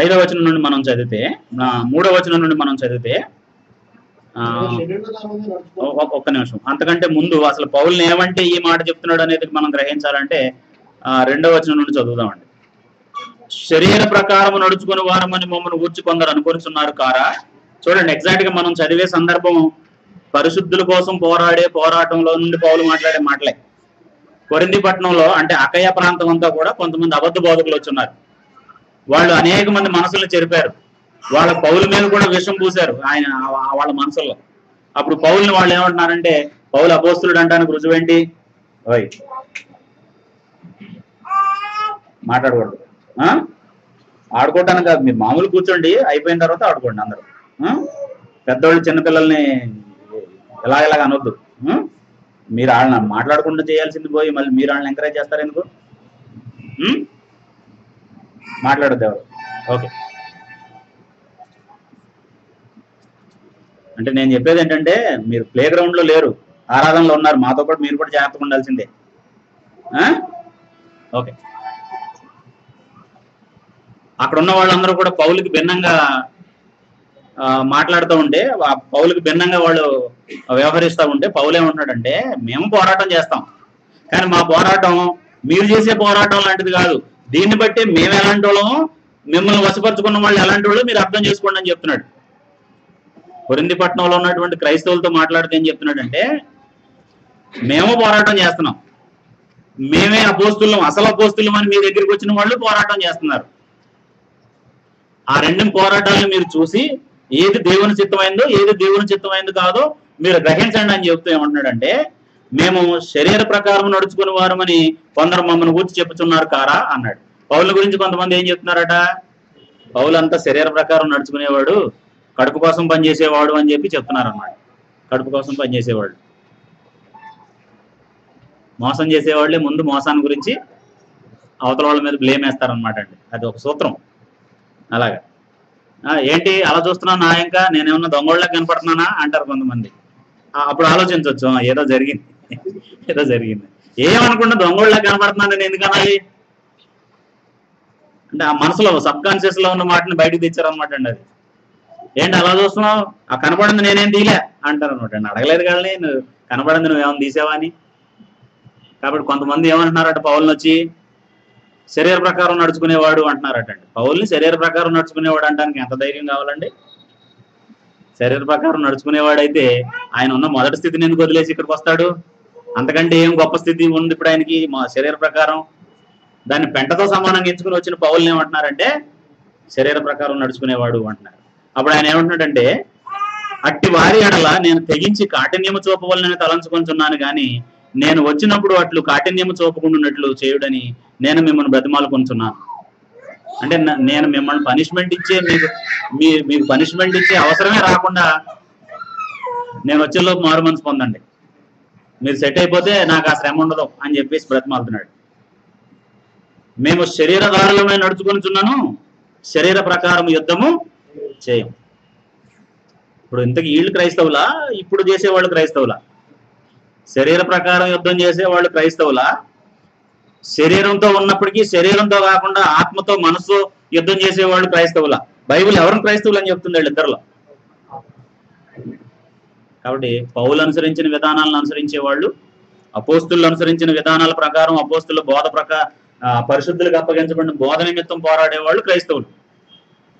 ఐదవ వచనం నుండి మనం చదివితే, 3వ వచనం నుండి మనం చదివితే, ఒక్క నిమిషం, అంతకంటే ముందు అసలు పౌలుని ఏమంటే ఈ మాట చెప్తున్నాడు అనేది మనం గ్రహించాలంటే 2వ వచనం నుండి చదువుదామండి. శరీర ప్రకారం నడుచుకుని వారమని మమ్మల్ని ఊర్చి కొందరు అనుకొనిస్తున్నారు కారా. చూడండి, ఎగ్జాక్ట్ గా మనం చదివే సందర్భం పరిశుద్ధుల కోసం పోరాడే పోరాటంలో నుండి పౌలు మాట్లాడే మాటలే. కొరింథీ పట్టణంలో అంటే అకయ ప్రాంతం అంతా కూడా కొంతమంది అబద్ధ బోధకులు వచ్చున్నారు. వాళ్ళు అనేక మంది మనసులను చెరిపారు. వాళ్ళ పౌల మీద కూడా విషం పూశారు ఆయన వాళ్ళ మనసుల్లో. అప్పుడు పౌల్ని వాళ్ళు ఏమంటున్నారంటే, పౌలు అపోస్తులుడు అంటానికి రుజువేంటి? ఓయ్ మాట్లాడకూడదు, ఆడుకోవటానికి కాదు, మీరు మామూలు కూర్చోండి, అయిపోయిన తర్వాత ఆడుకోండి అందరూ. పెద్దవాళ్ళు చిన్నపిల్లల్ని ఎలాగ అనొద్దు. మీరు వాళ్ళని మాట్లాడకుండా చేయాల్సింది పోయి మళ్ళీ మీరు వాళ్ళని ఎంకరేజ్ చేస్తారు ఎందుకు? మాట్లాడద్దు ఎవరు. ఓకే, అంటే నేను చెప్పేది ఏంటంటే, మీరు ప్లే గ్రౌండ్లో లేరు, ఆరాధనలో ఉన్నారు, మాతో పాటు మీరు కూడా జాగ్రత్తగా ఉండాల్సిందే. ఓకే, అక్కడ ఉన్న వాళ్ళందరూ కూడా పౌలుకి భిన్నంగా మాట్లాడుతూ ఉంటే, పౌలుకి భిన్నంగా వాళ్ళు వ్యవహరిస్తూ ఉంటే, పౌలు ఏమంటున్నాడంటే, మేము పోరాటం చేస్తాం, కానీ మా పోరాటం మీరు చేసే పోరాటం లాంటిది కాదు, దీన్ని బట్టి మేము ఎలాంటి వాళ్ళమో మిమ్మల్ని వశపరుచుకున్న వాళ్ళు ఎలాంటి వాళ్ళు మీరు అర్థం చేసుకోండి అని చెప్తున్నాడు. కొరింథీ పట్టణంలో ఉన్నటువంటి క్రైస్తవులతో మాట్లాడితే ఏం చెప్తున్నాడంటే, మేము పోరాటం చేస్తున్నాం, మేమే అపోస్తులం, అసలు అపోస్తులం అని మీ దగ్గరికి వచ్చిన వాళ్ళు పోరాటం చేస్తున్నారు. ఆ 2 పోరాటాలను మీరు చూసి ఏది దేవుని చిత్తమైందో ఏది దేవుని చిత్తమైంది కాదో మీరు గ్రహించండి అని చెప్తూ ఏమంటున్నాడంటే, మేము శరీర ప్రకారం నడుచుకునే వారమని కొందరు మమ్మల్ని గురించి చెప్పుచున్నారు కారా అన్నాడు. పౌల గురించి కొంతమంది ఏం చెప్తున్నారట, పౌలు అంతా శరీర ప్రకారం నడుచుకునేవాడు, కడుపు కోసం పనిచేసేవాడు అని చెప్పి చెప్తున్నారు అన్నమాట. కడుపు కోసం పనిచేసేవాడు, మోసం చేసేవాళ్ళే ముందు మోసాన్ని గురించి అవతల వాళ్ళ మీద బ్లేమ్ వేస్తారనమాట అండి. అది ఒక సూత్రం. అలాగా ఏంటి అలా చూస్తున్నాను నా, ఇంకా నేనేమన్నా దొంగోళ్ళకి కనపడుతున్నానా అంటారు కొంతమంది. అప్పుడు ఆలోచించవచ్చు, ఏదో జరిగింది, ఏదో జరిగింది, ఏమనుకుంటా దొంగోళ్ళకి కనపడుతున్నాను నేను ఎందుకు అనాలి అంటే, ఆ మనసులో సబ్ కాన్షియస్ లో ఉన్న మాటని బయటకు తెచ్చారనమాట అండి. అది ఏంటి అలా చూస్తున్నావు, ఆ కనపడింది నేనేం తీలే అంటారు అనమాట అండి. అడగలేదు కానీ నువ్వు కనపడింది నువ్వేమైనా తీసావా అని. కాబట్టి కొంతమంది ఏమంటున్నారట, పౌల్ని వచ్చి శరీర ప్రకారం నడుచుకునేవాడు అంటున్నారటండి. పౌల్ని శరీర ప్రకారం నడుచుకునేవాడు అంటానికి ఎంత ధైర్యం కావాలండి? శరీర ప్రకారం నడుచుకునేవాడైతే ఆయన ఉన్న మొదటి స్థితిని ఎందుకు వదిలేసి ఇక్కడికి వస్తాడు? అంతకంటే ఏం గొప్ప స్థితి ఉంది ఇప్పుడు ఆయనకి? మా శరీర ప్రకారం దాన్ని పెంటతో సమానంగా ఎంచుకుని వచ్చిన పౌల్ని ఏమంటున్నారంటే శరీర ప్రకారం నడుచుకునేవాడు అంటున్నారు. అప్పుడు ఆయన ఏమంటున్నాడంటే, అట్టి వారి ఎడల నేను తెగించి కాఠిన్యము చూపవలనని తలంచుకొంచున్నాను కానీ నేను వచ్చినప్పుడు అట్లు కాఠిన్యము చూపకుండాన్నట్లు చేయుడని నేను మిమ్మల్ని బ్రతిమాలుకొంచున్నాను. అంటే నేను మిమ్మల్ని పనిష్మెంట్ ఇచ్చే మీకు పనిష్మెంట్ ఇచ్చే అవసరమే రాకుండా నేను వచ్చేలోపు మారు మనసు పొందండి, మీరు సెట్ అయిపోతే నాకు ఆ శ్రమ ఉండదు అని చెప్పేసి బ్రతిమాలుతున్నాడు. మేము శరీరధారులమై నడుచుకొనిచున్నాను, శరీర ప్రకారం యుద్ధము చేయం. ఇప్పుడు ఇంతకు వీళ్ళు క్రైస్తవులా, ఇప్పుడు చేసేవాళ్ళు క్రైస్తవులా? శరీర ప్రకారం యుద్ధం చేసేవాళ్ళు క్రైస్తవులా? శరీరంతో ఉన్నప్పటికీ శరీరంతో కాకుండా ఆత్మతో మనసుతో యుద్ధం చేసేవాళ్ళు క్రైస్తవులా? బైబిల్ ఎవరిని క్రైస్తవులు అని చెప్తుంది వీళ్ళిద్దరిలో. కాబట్టి పౌలు అనుసరించిన విధానాలను అనుసరించే వాళ్ళు, అపోస్తులు అనుసరించిన విధానాల ప్రకారం, అపోస్తుల బోధ పరిశుద్ధులకు అప్పగించబడిన బోధ నిమిత్తం పోరాడేవాళ్ళు క్రైస్తవులు.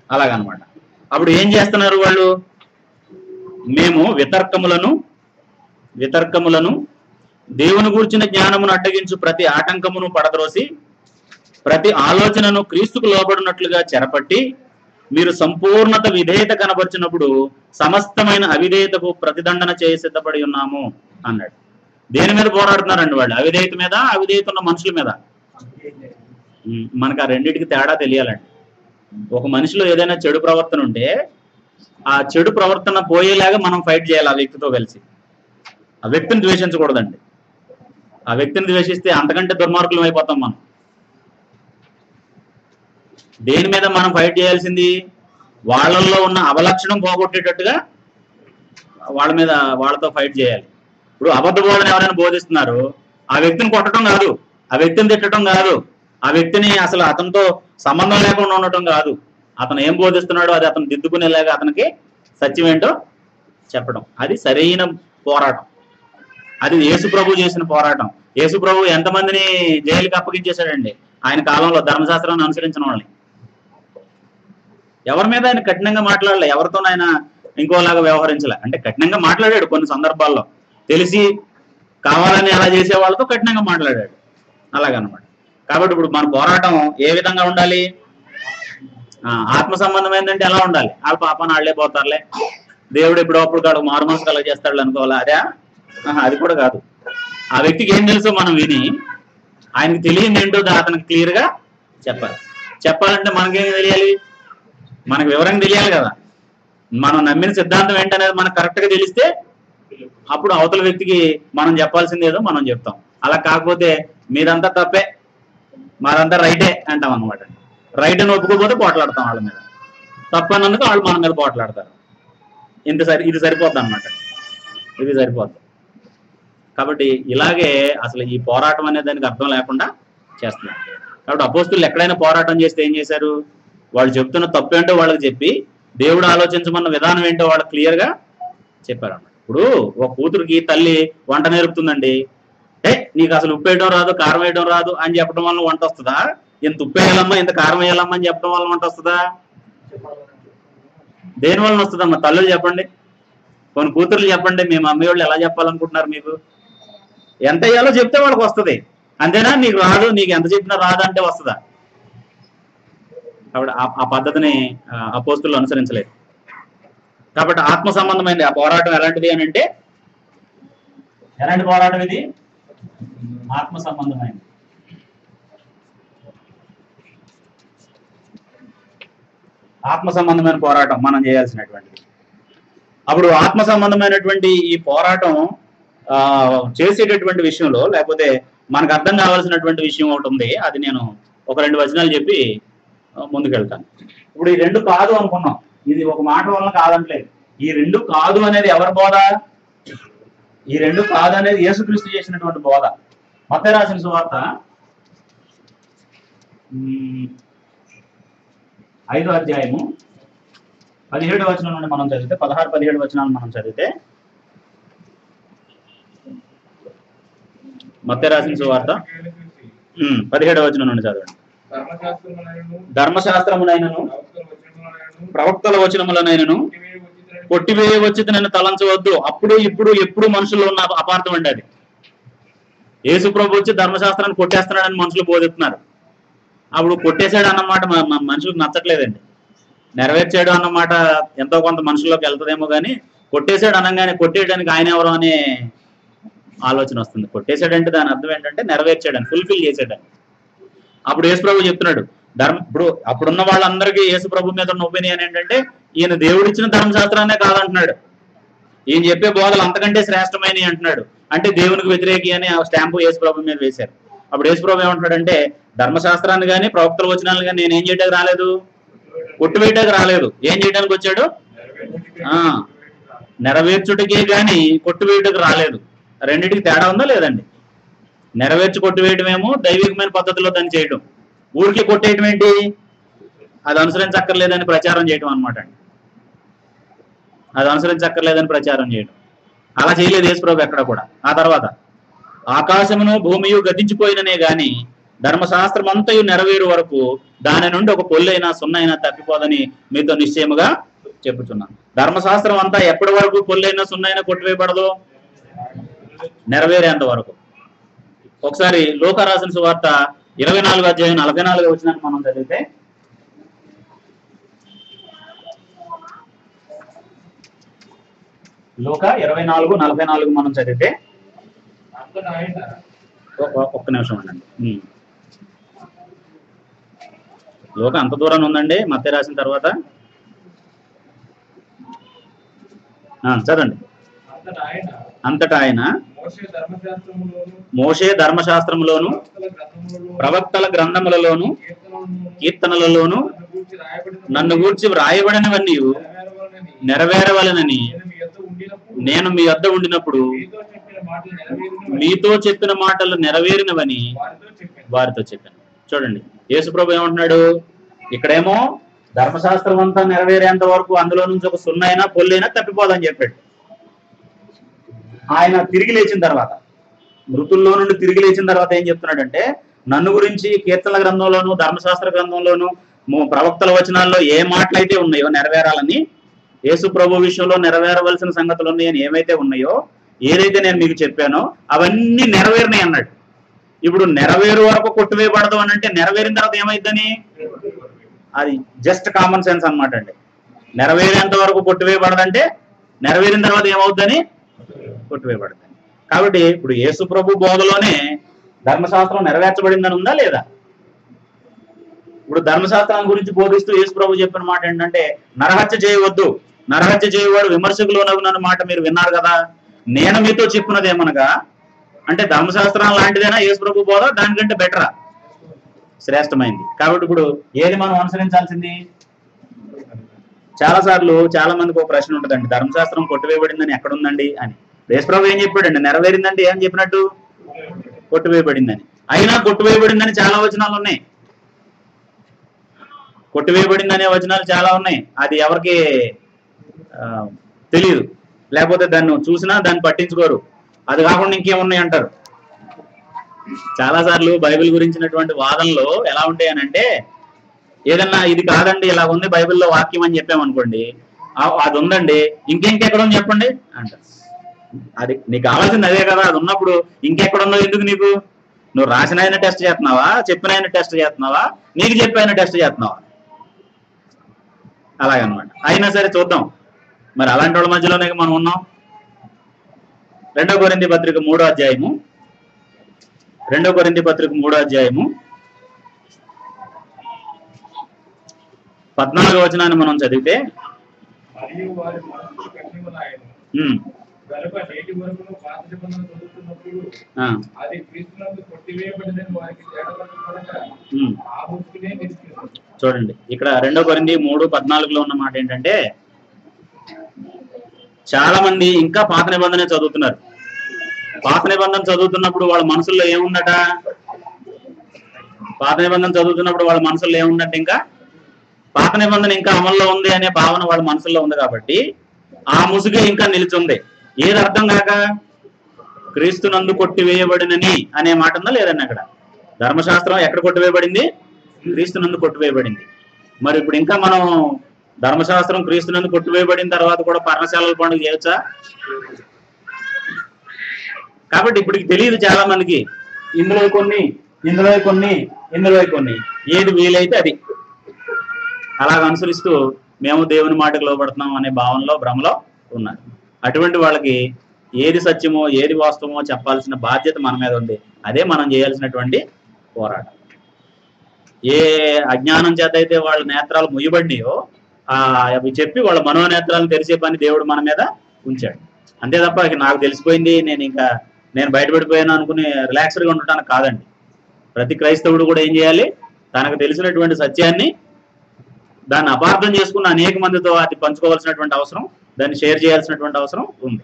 అలాగనమాట. అప్పుడు ఏం చేస్తున్నారు వాళ్ళు? మేము వితర్కములను దేవుని గూర్చిన జ్ఞానమును అడ్డగించు ప్రతి ఆటంకమును పడద్రోసి ప్రతి ఆలోచనను క్రీస్తుకు లోబడినట్లుగా చెరపట్టి మీరు సంపూర్ణత విధేయత కనబర్చినప్పుడు సమస్తమైన అవిధేయతకు ప్రతిదండన చేసి సిద్ధపడి ఉన్నాము అన్నాడు. దేని మీద పోరాడుతున్నారండి వాళ్ళు? అవిధేయత మీద, అవిధేయత ఉన్న మనుషుల మీద. మనకు ఆ రెండింటికి తేడా తెలియాలండి. ఒక మనిషిలో ఏదైనా చెడు ప్రవర్తన ఉంటే ఆ చెడు ప్రవర్తన పోయేలాగా మనం ఫైట్ చేయాలి ఆ వ్యక్తితో కలిసి. ఆ వ్యక్తిని ద్వేషించకూడదండి. ఆ వ్యక్తిని ద్వేషిస్తే అంతకంటే దుర్మార్గులం అయిపోతాం మనం. దేని మీద మనం ఫైట్ చేయాల్సింది? వాళ్ళల్లో ఉన్న అవలక్షణం పోగొట్టేటట్టుగా వాళ్ళతో ఫైట్ చేయాలి. ఇప్పుడు అబద్ధ బోధన ఎవరైనా బోధిస్తున్నారు, ఆ వ్యక్తిని కొట్టడం కాదు, ఆ వ్యక్తిని తిట్టడం కాదు, ఆ వ్యక్తిని అసలు అతనితో సంబంధం లేకుండా ఉండటం కాదు. అతను ఏం బోధిస్తున్నాడో అది అతను దిద్దుకునేలాగా అతనికి సత్యం ఏంటో చెప్పడం. అది సరైన పోరాటం. అది యేసు ప్రభు చేసిన పోరాటం. యేసు ప్రభు ఎంతమందిని జైలుకి అప్పగించేశాడండి ఆయన కాలంలో, ధర్మశాస్త్రాన్ని అనుసరించిన వాళ్ళని. ఎవరి మీద ఆయన కఠినంగా మాట్లాడలే, ఎవరితో ఆయన ఇంకోలాగా వ్యవహరించలే. అంటే కఠినంగా మాట్లాడాడు కొన్ని సందర్భాల్లో, తెలిసి కావాలని అలా చేసే వాళ్ళతో కఠినంగా మాట్లాడాడు. అలాగనమాట. కాబట్టి ఇప్పుడు మన పోరాటం ఏ విధంగా ఉండాలి? ఆత్మ సంబంధమైందంటే ఎలా ఉండాలి? వాళ్ళ పాపని వాళ్ళే పోతారులే, దేవుడు ఎప్పుడప్పుడు కాడు మారు మనసు కలగ చేస్తాడు అనుకోవాలా? అదే? అది కూడా కాదు. ఆ వ్యక్తికి ఏం తెలుసో మనం విని ఆయనకి తెలియదు ఏంటో అతనికి క్లియర్గా చెప్పాలి. చెప్పాలంటే మనకేం తెలియాలి? మనకు వివరంగా తెలియాలి కదా. మనం నమ్మిన సిద్ధాంతం ఏంటనేది మనకు కరెక్ట్గా తెలిస్తే అప్పుడు అవతల వ్యక్తికి మనం చెప్పాల్సింది ఏదో మనం చెప్తాం. అలా కాకపోతే మీదంతా తప్పే, మాదంతా రైటే అంటాం అనమాట. రైట్ అని ఒప్పుకోకపోతే పోట్లాడతాం వాళ్ళ మీద, తప్పన్నందుకు వాళ్ళు మన మీద పోట్లాడతారు. ఇది సరిపోద్ది అనమాట. ఇది సరిపోద్ది. కాబట్టి ఇలాగే అసలు ఈ పోరాటం అనే దానికి అర్థం లేకుండా చేస్తున్నారు. కాబట్టి అపోస్తులు ఎక్కడైనా పోరాటం చేస్తే ఏం చేశారు? వాళ్ళు చెప్తున్న తప్పు ఏంటో వాళ్ళకి చెప్పి దేవుడు ఆలోచించమన్న విధానం ఏంటో వాళ్ళకి క్లియర్గా చెప్పారన్నమాట. ఇప్పుడు ఒక కూతురికి తల్లి వంట నేర్పుతుందండి. నీకు అసలు ఉప్పు వేయడం రాదు, కారం వేయడం రాదు అని చెప్పడం వల్ల వంట వస్తుందా? ఇంత ఉప్పు వేయాలమ్మా, ఇంత కారం వేయాలమ్మా అని చెప్పడం వల్ల వంట వస్తుందా? దేని వలన వస్తుందమ్మా? తల్లులు చెప్పండి, కొన్ని కూతుర్లు చెప్పండి. మీ మమ్మీ వాళ్ళు ఎలా చెప్పాలనుకుంటున్నారు? మీకు ఎంత వేయాలో చెప్తే వాళ్ళకి వస్తుంది, అంతేనా? నీకు రాదు, నీకు ఎంత చెప్పినా రాదు అంటే వస్తుందా? కాబట్టి ఆ పద్ధతిని అపోస్తులు అనుసరించలేదు. కాబట్టి ఆత్మ సంబంధమైనది ఆ పోరాటం. ఎలాంటిది అని అంటే, ఎలాంటి పోరాటం ఇది? ఆత్మ సంబంధమైనది. ఆత్మ సంబంధమైన పోరాటం మనం చేయాల్సినటువంటిది. అప్పుడు ఆత్మ సంబంధమైనటువంటి ఈ పోరాటం చేసేటటువంటి విషయంలో, లేకపోతే మనకు అర్థం కావాల్సినటువంటి విషయం ఒకటి ఉంది. అది నేను ఒక 2 వచనాలు చెప్పి ముందుకెళ్తాను. ఇప్పుడు ఈ 2 కాదు అనుకున్నాం, ఇది ఒక మాట వల్ల కాదంటలేదు. ఈ 2 కాదు అనేది ఎవరి బోధ? ఈ 2 కాదు అనేది యేసుక్రీస్తు చేసినటువంటి బోధ. మత్తయి రాసిన సువార్త 5వ అధ్యాయము 17వ వచనం నుండి మనం చదివితే, 16-17 వచనాలు మనం చదివితే, మత్తయి రాసిన సువార్త 17వ వచనం నుండి చదవండి. ధర్మశాస్త్రమునైనను ప్రవక్తల వచనములనైనను కొట్టివేయవచ్చి నన్ను తలంచవద్దు. అప్పుడు ఇప్పుడు ఎప్పుడు మనుషుల్లో ఉన్న అపార్థం అండి అది. యేసు ప్రభు వచ్చి ధర్మశాస్త్రాన్ని కొట్టేస్తున్నాడని మనుషులు బోధిస్తున్నారు. అప్పుడు కొట్టేశాడు అన్నమాట మనుషులకు నచ్చట్లేదండి. నెరవేర్చాడు అన్నమాట ఎంతో కొంత మనుషుల్లోకి వెళ్తుందేమో కానీ, కొట్టేశాడు అనగానే కొట్టేయడానికి ఆయన ఎవరు అనే ఆలోచన వస్తుంది. కొట్టేశాడంటే దాని అర్థం ఏంటంటే నెరవేర్చాడని, ఫుల్ఫిల్ చేశాడని. అప్పుడు యేసు ప్రభు చెప్తున్నాడు, ఇప్పుడు అప్పుడున్న వాళ్ళందరికీ యేసు ప్రభు మీద ఉన్న ఒపీనియన్ ఏంటంటే, ఈయన దేవుడిచ్చిన ధర్మశాస్త్రాన్నే కాదంటున్నాడు, ఈయన చెప్పే బోధలు అంతకంటే శ్రేష్టమైనవి అంటున్నాడు. అంటే దేవునికి వ్యతిరేకి అని ఆ స్టాంపు యేసు ప్రభు మీద వేశారు. అప్పుడు యేసు ప్రభు ఏమంటున్నాడంటే, ధర్మశాస్త్రాన్ని కానీ ప్రవక్తల వచనాలను కానీ నేను ఏం చేయడానికి రాలేదు, కొట్టివేయడానికి రాలేదు. ఏం చేయడానికి వచ్చాడు? నెరవేర్చుటకే కానీ కొట్టివేయడానికి రాలేదు. రెండింటికి తేడా ఉందా లేదండి? నెరవేర్చి కొట్టివేయటమేమో దైవికమైన పద్ధతిలో దాన్ని చేయటం, ఊరికి కొట్టేయటం ఏంటి? అది అనుసరించక్కర్లేదని ప్రచారం చేయటం అనమాట అండి. అది అనుసరించక్కర్లేదని ప్రచారం చేయడం. అలా చేయలేదు యేసుప్రభు ఎక్కడ కూడా. ఆ తర్వాత ఆకాశమును భూమియు గతించిపోయిననే గాని ధర్మశాస్త్రం అంతయు నెరవేరు వరకు దాని నుండి ఒక పొల్లైనా సున్నైనా తప్పిపోదని మీతో నిశ్చయముగా చెప్పుచున్నాను. ధర్మశాస్త్రం అంతా ఎప్పటి వరకు పొల్లైనా సున్నైనా కొట్టివేయబడదు? నెరవేరేంత వరకు. ఒకసారి లూకా రాసిన సువార్త 24వ అధ్యాయం 44వ వచనాన్ని మనం చదివితే, లూకా 24:44 మనం చదివితే, ఒక్క నిమిషం ఉండండి. లూకా అంత దూరం ఉందండి మత్తయి రాసిన తర్వాత. చదండి. అంతటా ఆయన మోషే ధర్మశాస్త్రములోను ప్రవక్తల గ్రంథములలోను కీర్తనలలోను నన్ను గూర్చి వ్రాయబడినవన్నీ నెరవేరవలనని నేను మీ వద్ద ఉండినప్పుడు మీతో చెప్పిన మాటలు నెరవేరినవని వారితో చెప్పాను. చూడండి, యేసుప్రభు ఏమంటున్నాడు? ఇక్కడేమో ధర్మశాస్త్రం అంతా నెరవేరేంత వరకు అందులో నుంచి ఒక సున్నైనా పొల్లైనా తప్పిపోదని చెప్పాడు. ఆయన తిరిగి లేచిన తర్వాత, మృతుల్లో నుండి తిరిగి లేచిన తర్వాత ఏం చెప్తున్నాడంటే, నన్ను గురించి కీర్తనల గ్రంథంలోను ధర్మశాస్త్ర గ్రంథంలోను ప్రవక్తల వచనాల్లో ఏ మాటలైతే ఉన్నాయో నెరవేరాలని, యేసు ప్రభు విషయంలో నెరవేరవలసిన సంగతులు ఉన్నాయని ఏమైతే ఉన్నాయో, ఏదైతే నేను మీకు చెప్పానో అవన్నీ నెరవేరినాయి అన్నాడు. ఇప్పుడు నెరవేరు వరకు కొట్టివేయబడదు అని అంటే నెరవేరిన తర్వాత ఏమైందని? అది జస్ట్ కామన్ సెన్స్ అన్నమాట అండి. నెరవేరేంత వరకు కొట్టివేయబడదంటే నెరవేరిన తర్వాత ఏమవుద్దని? కొట్టివేయబడదని. కాబట్టి ఇప్పుడు యేసు ప్రభు బోధలోనే ధర్మశాస్త్రం నెరవేర్చబడిందని ఉందా లేదా? ఇప్పుడు ధర్మశాస్త్రాన్ని గురించి బోధిస్తూ యేసు ప్రభు చెప్పిన మాట ఏంటంటే, నరహత్య చేయవద్దు, నరహత్య చేయవాడు విమర్శకులు నన్న మాట మీరు విన్నారు కదా. నేను మీతో చెప్పినది ఏమనగా, అంటే ధర్మశాస్త్రం లాంటిదేనా యేసు ప్రభు బోధ? దానికంటే బెటరా? శ్రేష్టమైంది. కాబట్టి ఇప్పుడు ఏది మనం అనుసరించాల్సింది? చాలా సార్లు చాలా మందికి ఒక ప్రశ్న ఉంటుందండి, ధర్మశాస్త్రం కొట్టివేయబడిందని ఎక్కడుందండి అని. యేసు ప్రభు ఏం చెప్పాడండి? నెరవేరిందంటే ఏం చెప్పినట్టు? కొట్టివేయబడిందని. అయినా కొట్టివేయబడిందని చాలా వచనాలు ఉన్నాయి. కొట్టివేయబడిందనే వచనాలు చాలా ఉన్నాయి. అది ఎవరికి తెలియదు, లేకపోతే దాన్ని చూసినా దాన్ని పట్టించుకోరు. అది కాకుండా ఇంకేమున్నాయి అంటారు. చాలా సార్లు బైబిల్ గురించినటువంటి వాదనలు ఎలా ఉంటాయనంటే, ఏదన్నా ఇది కాదండి ఇలా ఉంది బైబిల్లో వాక్యం అని చెప్పామనుకోండి, అది ఉందండి ఇంకెక్కడ ఉంది చెప్పండి అంటారు. అది నీకు కావాల్సింది అదే కదా, అది ఉన్నప్పుడు ఇంకెక్కడుందో ఎందుకు నీకు? నువ్వు రాసిన ఆయన టెస్ట్ చేస్తున్నావా, చెప్పిన ఆయన టెస్ట్ చేస్తున్నావా, నీకు చెప్పిన టెస్ట్ చేస్తున్నావా? అలాగనమాట. అయినా సరే చూద్దాం, మరి అలాంటి వాళ్ళ మధ్యలోనే మనం ఉన్నాం. 2 కొరింథీ పత్రిక 3వ అధ్యాయము 2 కొరింథీ పత్రిక 3వ అధ్యాయము 14వ వచనాన్ని మనం చదివితే, చూడండి ఇక్కడ 2 కొరింథీ 3:14లో ఉన్న మాట ఏంటంటే, చాలా మంది ఇంకా పాత నిబంధన చదువుతున్నారు. పాత నిబంధన చదువుతున్నప్పుడు వాళ్ళ మనసుల్లో ఏముందట? పాత నిబంధన చదువుతున్నప్పుడు వాళ్ళ మనసుల్లో ఏముందట? ఇంకా పాత నిబంధన ఇంకా అమల్లో ఉంది అనే భావన వాళ్ళ మనసుల్లో ఉంది. కాబట్టి ఆ ముసుగే ఇంకా నిలిచింది. ఏది అర్థం కాక? క్రీస్తునందు కొట్టివేయబడినని అనే మాట ఉందా లేదండి? అక్కడ ధర్మశాస్త్రం ఎక్కడ కొట్టివేయబడింది? క్రీస్తునందు కొట్టివేయబడింది. మరి ఇప్పుడు ఇంకా మనం ధర్మశాస్త్రం క్రీస్తునందు కొట్టివేయబడిన తర్వాత కూడా పర్ణశాలల పండుగ చేయొచ్చా? కాబట్టి ఇప్పటికి తెలియదు చాలా మందికి, ఇందులో కొన్ని ఇందులో కొన్ని ఇందులో కొన్ని, ఏది వీలైతే అది అలాగ అనుసరిస్తూ మేము దేవుని మాటకు లోబడుతున్నాం అనే భావనలో భ్రమలో ఉన్నారు. అటువంటి వాళ్ళకి ఏది సత్యమో ఏది వాస్తవమో చెప్పాల్సిన బాధ్యత మన మీద ఉంది. అదే మనం చేయాల్సినటువంటి పోరాటం. ఏ అజ్ఞానం చేత అయితే వాళ్ళ నేత్రాలు ముయ్యబడినాయో అవి చెప్పి వాళ్ళ మనోనేత్రాలను తెరిచే పని దేవుడు మన మీద ఉంచాడు. అంతే తప్ప నాకు తెలిసిపోయింది నేను బయటపడిపోయాను అనుకుని రిలాక్స్డ్గా ఉండటానికి కాదండి. ప్రతి క్రైస్తవుడు కూడా ఏం చేయాలి? తనకు తెలిసినటువంటి సత్యాన్ని దాన్ని అపార్థం చేసుకున్న అనేక మందితో అది పంచుకోవాల్సినటువంటి అవసరం, దాన్ని షేర్ చేయాల్సినటువంటి అవసరం ఉంది.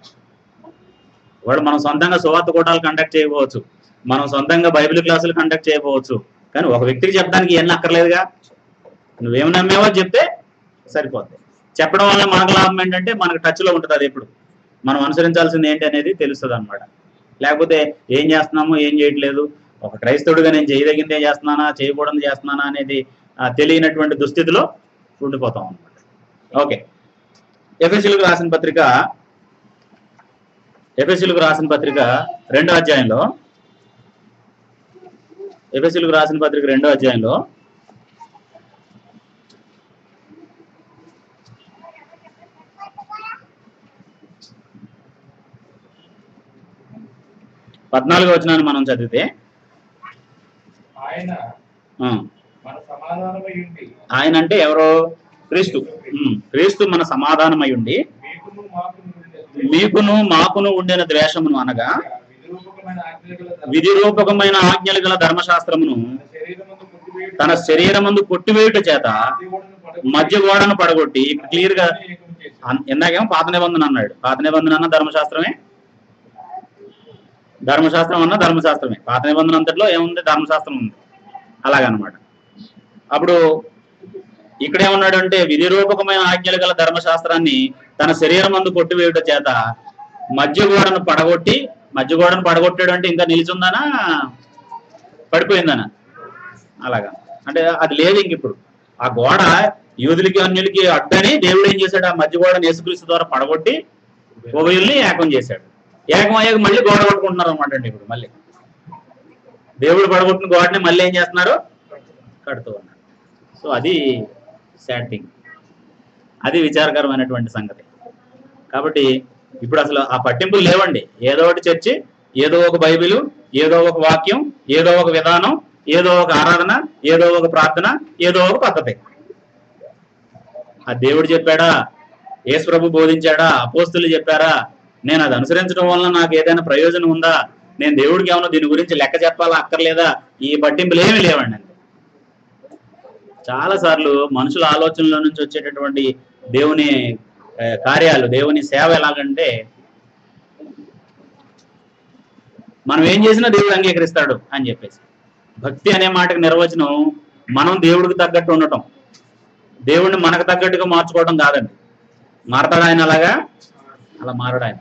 మనం సొంతంగా సువార్త కూటాలు కండక్ట్ చేయకపోవచ్చు, మనం సొంతంగా బైబిల్ క్లాసులు కండక్ట్ చేయకపోవచ్చు, కానీ ఒక వ్యక్తికి చెప్పడానికి ఏం అక్కర్లేదుగా. నువ్వేమి నమ్మేవో చెప్తే సరిపోద్ది. చెప్పడం వల్ల మనకు లాభం ఏంటంటే మనకు టచ్లో ఉంటుంది అది ఎప్పుడు. మనం అనుసరించాల్సింది ఏంటి అనేది తెలుస్తుంది అనమాట. లేకపోతే ఏం చేస్తున్నామో ఏం చేయట్లేదు, ఒక క్రైస్తవుడిగా నేను చేయదగిందే చేస్తున్నానా చేయకూడదు చేస్తున్నానా అనేది తెలియనటువంటి దుస్థితిలో ఉండిపోతాం అనమాట. ఓకే, ఎఫెసీయులకు రాసిన పత్రిక 2వ అధ్యాయంలో, ఎఫెసీయులకు రాసిన పత్రిక 2వ అధ్యాయంలో 14వ వచనాన్ని మనం చదివితే, ఆయన అంటే ఎవరో? క్రీస్తు. క్రీస్తు మన సమాధానమై ఉండి మీకును మాకును ఉండిన ద్వేషమును అనగా విధిరూపకమైన ఆజ్ఞలు గల ధర్మశాస్త్రమును తన శరీరమందు కొట్టివేయుట చేత మధ్య గోడను పడగొట్టి, క్లియర్ గా ఇందాకేమో పాత నిబంధన అన్నాడు. పాత నిబంధన అన్న ధర్మశాస్త్రమే, ధర్మశాస్త్రం అన్న ధర్మశాస్త్రమే. పాత నిబంధన అంతట్లో ఏముంది? ధర్మశాస్త్రం ఉంది. అలాగనమాట. అప్పుడు ఇక్కడ ఏమన్నాడు అంటే, విధిరూపకమైన ఆజ్ఞలు గల ధర్మశాస్త్రాన్ని తన శరీరం అందు కొట్టివేయుట చేత మధ్య గోడను పడగొట్టాడు అంటే ఇంకా నిలిచిందానా పడిపోయిందనా? అలాగా అంటే అది లేదు ఇంక. ఇప్పుడు ఆ గోడ యూదులకి అన్యులకి అడ్డని దేవుడు ఏం చేశాడు? ఆ మధ్య గోడను యేసుక్రీస్తు ద్వారా పడగొట్టి ఉభయుల్ని ఏకం చేశాడు. ఏకం అయ్యాక మళ్ళీ గోడ పట్టుకుంటున్నారు అనమాట అండి. ఇప్పుడు మళ్ళీ దేవుడు పడగొట్టిన గోడని మళ్ళీ ఏం చేస్తున్నారు? కడుతూ ఉన్నారు. సో అది సాడ్ థింగ్, అది విచారకరమైనటువంటి సంగతి. కాబట్టి ఇప్పుడు అసలు ఆ పట్టింపులు లేవండి. ఏదో ఒకటి చర్చి, ఏదో ఒక బైబిలు, ఏదో ఒక వాక్యం, ఏదో ఒక విధానం, ఏదో ఒక ఆరాధన, ఏదో ఒక ప్రార్థన, ఏదో ఒక పద్ధతి. ఆ దేవుడు చెప్పాడా? యేసు ప్రభు బోధించాడా? అపోస్తులు చెప్పారా? నేను అది అనుసరించడం వలన నాకు ఏదైనా ప్రయోజనం ఉందా? నేను దేవుడికి ఏమన్నా దీని గురించి లెక్క చెప్పాలా అక్కర్లేదా? ఈ పట్టింపులు ఏమీ లేవండి. చాలా సార్లు మనుషుల ఆలోచనల నుంచి వచ్చేటటువంటి దేవుని కార్యాలు, దేవుని సేవ ఎలాగంటే, మనం ఏం చేసినా దేవుడు అంగీకరిస్తాడు అని చెప్పేసి. భక్తి అనే మాటకి నిర్వచనం మనం దేవుడికి తగ్గట్టు ఉండటం, దేవుడిని మనకు తగ్గట్టుగా మార్చుకోవడం కాదండి. మారతాడు ఆయన అలాగా? అలా మారడు ఆయన.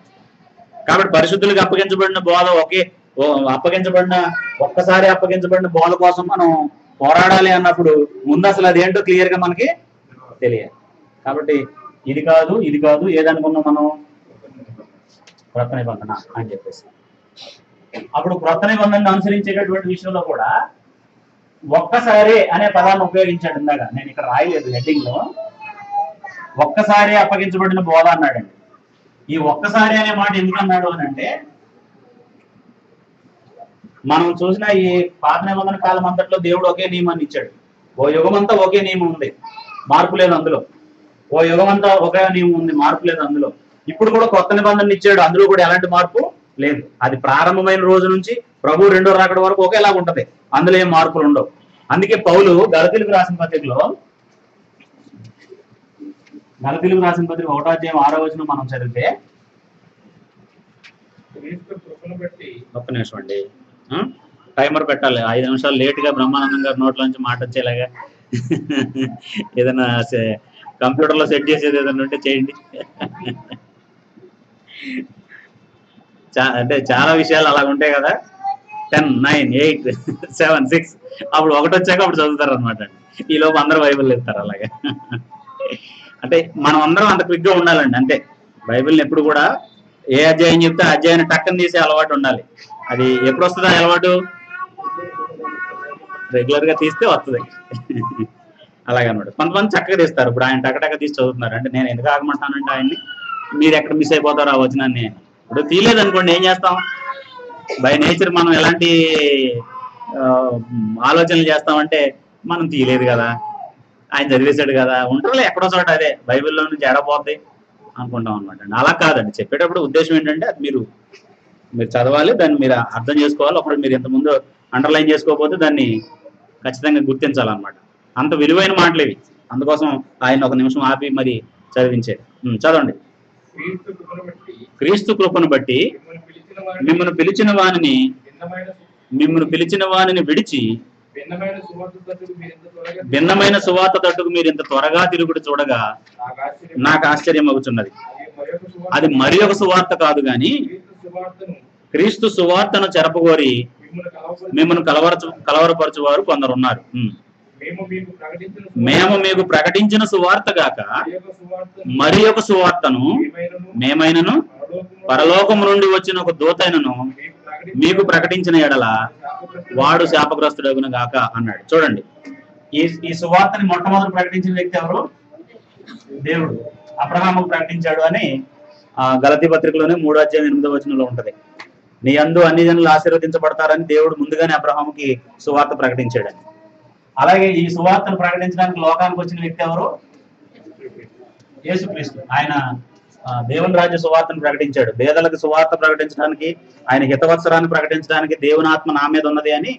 కాబట్టి పరిశుద్ధులకు అప్పగించబడిన బోధ ఒక్కసారి అప్పగించబడిన బోధ కోసం మనం పోరాడాలి అన్నప్పుడు ముందు అసలు అదేంటో క్లియర్ గా మనకి తెలియాలి. కాబట్టి ఇది కాదు ఏదనుకున్నాం మనం? క్రొత్త నిబంధన అని చెప్పేసి. అప్పుడు క్రొత్త నిబంధనను అనుసరించేటటువంటి విషయంలో కూడా ఒక్కసారి అనే పదాన్ని ఉపయోగించాడు. ఇందాక నేను ఇక్కడ రాయలేదు హెడ్డింగ్ లో. ఒక్కసారి అప్పగించబడిన బోధ అన్నాడండి. ఈ ఒక్కసారి అనే మాట ఎందుకు అన్నాడు అని అంటే, మనం చూసిన ఈ పాత నిబంధన కాలం అంతట్లో దేవుడు ఒకే నియమాన్ని ఇచ్చాడు. ఓ యుగమంతా ఒకే నియమం ఉంది, మార్పు లేదు అందులో. ఓ యుగమంతా ఒకే నియమం ఉంది, మార్పు లేదు అందులో. ఇప్పుడు కూడా కొత్త నిబంధన ఇచ్చాడు, అందులో కూడా ఎలాంటి మార్పు లేదు. అది ప్రారంభమైన రోజు నుంచి ప్రభు రెండో రాకడ వరకు ఒకేలాగా ఉంటది, అందులో ఏం మార్పులు ఉండవు. అందుకే పౌలు గలతీయులకు రాసిన పత్రికలో, గలతీయులకు రాసిన పత్రిక 1వ అధ్యాయం 6వ వచనం మనం చదివితే, ఒక్క నిమిషం అండి, టైమర్ పెట్టాలి. 5 నిమిషాలు లేటుగా బ్రహ్మానందం గారి నోట్ల నుంచి మాట వచ్చేలాగా ఏదైనా కంప్యూటర్లో సెట్ చేసేది ఏదైనా ఉంటే చేయండి. అంటే చాలా విషయాలు అలా ఉంటాయి కదా. 10, 9, 8, 7, 6 అప్పుడు ఒకటి వచ్చాక అప్పుడు చదువుతారు అనమాట. ఈ లోపు అందరూ బైబిల్ ఇస్తారు అలాగా. అంటే మనం అందరం అంత క్విక్గా ఉండాలండి. అంతే, బైబిల్ని ఎప్పుడు కూడా ఏ అధ్యాయం చెప్తే ఆ అధ్యాయాన్ని టక్కన తీసే అలవాటు ఉండాలి. అది ఎప్పుడు వస్తుంది ఆ అలవాటు? రెగ్యులర్ గా తీస్తే వస్తుంది. అలాగనమాట. కొంతమంది చక్కగా తీస్తారు. ఇప్పుడు ఆయన టక్కటక్క తీసి చదువుతున్నారు అంటే నేను ఎందుకు ఆగమంటానంటే ఆయన్ని, మీరు ఎక్కడ మిస్ అయిపోతారో ఆ వచనాన్ని. ఇప్పుడు తీయలేదనుకోండి ఏం చేస్తాం? బై నేచర్ మనం ఎలాంటి ఆలోచనలు చేస్తామంటే, మనం తీయలేదు కదా, ఆయన చదివేశాడు కదా, ఉంటారులే ఎక్కడో చోట, అదే బైబిల్లో నుంచి ఎడపోద్ది అనుకుంటాం అనమాట. అలా కాదండి. చెప్పేటప్పుడు ఉద్దేశం ఏంటంటే, అది మీరు చదవాలి, దాన్ని మీరు అర్థం చేసుకోవాలి. అప్పుడు మీరు ఇంతకుముందు అండర్లైన్ చేసుకోకపోతే దాన్ని ఖచ్చితంగా గుర్తించాలన్నమాట. అంత విలువైన మాటలు ఇవి. అందుకోసం ఆయన ఒక నిమిషం ఆపి మరి చదివించేది. చదవండి. క్రీస్తు కృపను బట్టి మిమ్మల్ని పిలిచిన వానిని విడిచి భిన్నమైన సువార్త తట్టుకు మీరు ఇంత త్వరగా తిరుగుడు చూడగా నాకు ఆశ్చర్యం అవుతున్నది. అది మరి ఒక సువార్త కాదు గాని క్రీస్తు సువార్తను చెరపగోరి మిమ్మల్ని కలవరపరచువారు కొందరు ఉన్నారు. మేము మీకు ప్రకటించిన సువార్త గాక మరి ఒక సువార్తను మేమైనను పరలోకము నుండి వచ్చిన ఒక దూతైనను మీకు ప్రకటించిన ఎడల వాడు శాపగ్రస్తుడగును గాక అన్నాడు. చూడండి, ఈ సువార్తని మొట్టమొదటి ప్రకటించిన వ్యక్తి ఎవరు? దేవుడు అబ్రహాముకు ప్రకటించాడు అని గలతీ పత్రికలోనే 3:8 ఉంటది. నీ యందు అన్ని జనులు ఆశీర్వదించబడతారని దేవుడు ముందుగానే అబ్రహాముకి సువార్త ప్రకటించాడని. అలాగే ఈ సువార్తను ప్రకటించడానికి లోకానికి వచ్చిన వ్యక్తి ఎవరు? యేసుక్రీస్తు. ఆయన దేవుని రాజ్య సువార్తను ప్రకటించాడు. పేదలకు సువార్త ప్రకటించడానికి, ఆయన హితవత్సరాన్ని ప్రకటించడానికి దేవుని ఆత్మ నా మీద ఉన్నది అని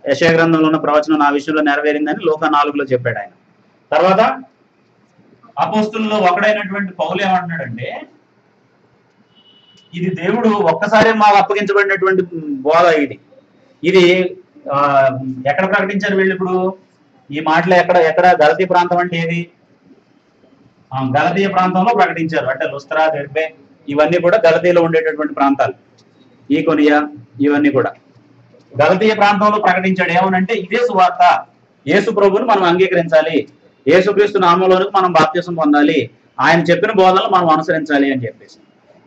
యెషయా గ్రంథంలో ఉన్న ప్రవచనం నా విషయంలో నెరవేరిందని లోకా 4లో చెప్పాడు ఆయన. తర్వాత అపోస్తుల్లో ఒకడైనటువంటి పౌలు ఏమంటున్నాడంటే, ఇది దేవుడు ఒక్కసారి మాకు అప్పగించబడినటువంటి బోధ. ఇది ఎక్కడ ప్రకటించారు వీళ్ళు? ఇప్పుడు ఈ మాటలు ఎక్కడ గలతీ ప్రాంతం అంటే ఏది? గలతీయ ప్రాంతంలో ప్రకటించారు. అంటే లుస్త్రా, దెర్బే ఇవన్నీ కూడా గలతీలో ఉండేటటువంటి ప్రాంతాలు. ఈకొనియా ఇవన్నీ కూడా గలతీయ ప్రాంతంలో ప్రకటించాడు. ఏమనంటే ఇదే సువార్త, యేసు ప్రభువుని మనం అంగీకరించాలి, యేసుక్రీస్తు నామంలోనికి మనం బాప్తిసం పొందాలి, ఆయన చెప్పిన బోధనలు మనం అనుసరించాలి అని చెప్పేసి.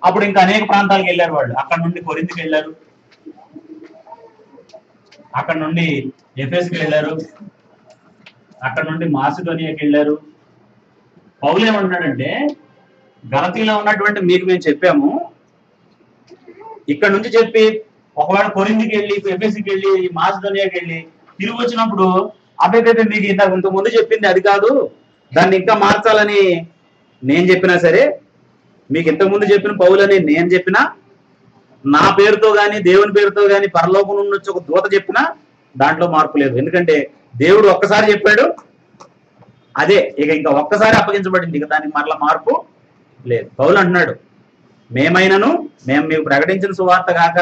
అప్పుడు ఇంకా అనేక ప్రాంతాలకు వెళ్ళారు వాళ్ళు. అక్కడ నుండి కొరింథీకి వెళ్ళారు, అక్కడ నుండి ఎఫెసుకి వెళ్ళారు, అక్కడ నుండి మాసిదోనియాకి వెళ్ళారు. పౌలు ఏమంటున్నాడంటే, గలతీలో ఉన్నటువంటి మీకు మేము చెప్పాము, ఇక్కడ నుంచి చెప్పి ఒకవేళ కొరింథీకి వెళ్ళి, ఎఫెసుకి వెళ్ళి, మాసిదోనియాకి వెళ్ళి తిరిగి వచ్చినప్పుడు అబ్బాయి మీకు ఇంత ముందు చెప్పింది అది కాదు, దాన్ని ఇంకా మార్చాలని నేను చెప్పినా సరే, మీకు ఇంతకుముందు చెప్పిన పౌలని నేను చెప్పినా, నా పేరుతో గాని దేవుని పేరుతో గాని పరలోకం నుండి వచ్చి ఒక దూత చెప్పినా దాంట్లో మార్పు లేదు. ఎందుకంటే దేవుడు ఒక్కసారి చెప్పాడు, అదే ఇంకా ఒక్కసారి అప్పగించబడింది, ఇక దానికి మరలా మార్పు లేదు. పౌలు అంటున్నాడు, మేము మీకు ప్రకటించిన సువార్త కాక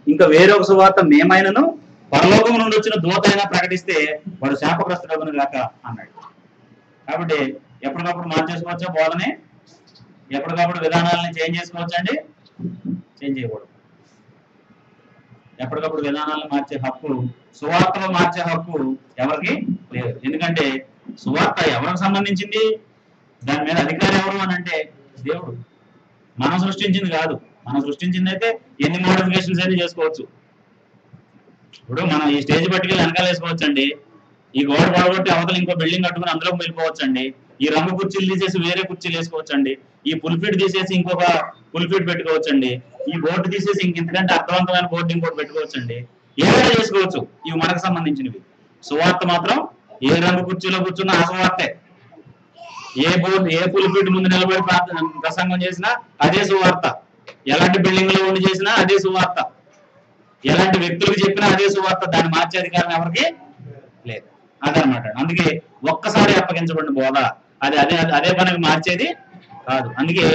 ఇంకా వేరొక సువార్త మేమైనను పరలోకం నుండి వచ్చిన దూత అయినా ప్రకటిస్తే వాడు శాపగ్రస్తుడగును గాక అన్నాడు. కాబట్టి ఎప్పటికప్పుడు మార్చేసుకోవచ్చా బోధనే? ఎప్పటికప్పుడు విధానాలని చేంజ్ చేసుకోవచ్చండి? చేంజ్ చేయకూడదు. ఎప్పటికప్పుడు విధానాలను మార్చే హక్కు, సువార్తలో మార్చే హక్కు ఎవరికి లేదు. ఎందుకంటే సువార్త ఎవరికి సంబంధించింది? దాని మీద అధికారం ఎవరు అని అంటే దేవుడు. మనం సృష్టించింది కాదు. మనం సృష్టించింది అయితే ఎన్ని మోడిఫికేషన్స్ అయినా చేసుకోవచ్చు. ఇప్పుడు మనం ఈ స్టేజ్ పట్టుకెళ్ళి వెనకాల వేసుకోవచ్చండి, ఈ గోడ పడగొట్టి అవతల ఇంకో బిల్డింగ్ కట్టుకుని అందులోకి వెళ్ళిపోవచ్చండి, ఈ రంగు కుర్చీలు తీసేసి వేరే కుర్చీలు వేసుకోవచ్చండి, ఈ పుల్ఫీట్ తీసేసి ఇంకొక పుల్ఫీట్ పెట్టుకోవచ్చండి, ఈ బోర్డు తీసేసి ఇంకెందుకంటే అర్థవంతమైన బోర్డు ఇంకోటి పెట్టుకోవచ్చండి. ఏదైనా చేసుకోవచ్చు, ఇవి మనకు సంబంధించినవి. సువార్త మాత్రం ఏ రంగు కుర్చీలో కూర్చున్నా ఆ సువార్తే. ఏ పుల్ఫీట్ ముందు నిలబడి ప్రసంగం చేసినా అదే సువార్త. ఎలాంటి బిల్డింగ్ లో ఉండి చేసినా అదే సువార్త. ఎలాంటి వ్యక్తులకు చెప్పినా అదే సువార్త. దాన్ని మార్చే అధికారం ఎవరికి లేదు. అదనమాట. అందుకే ఒక్కసారి అప్పగించబడిన బోధ అదే పనికి మార్చేది కాదు. అందుకే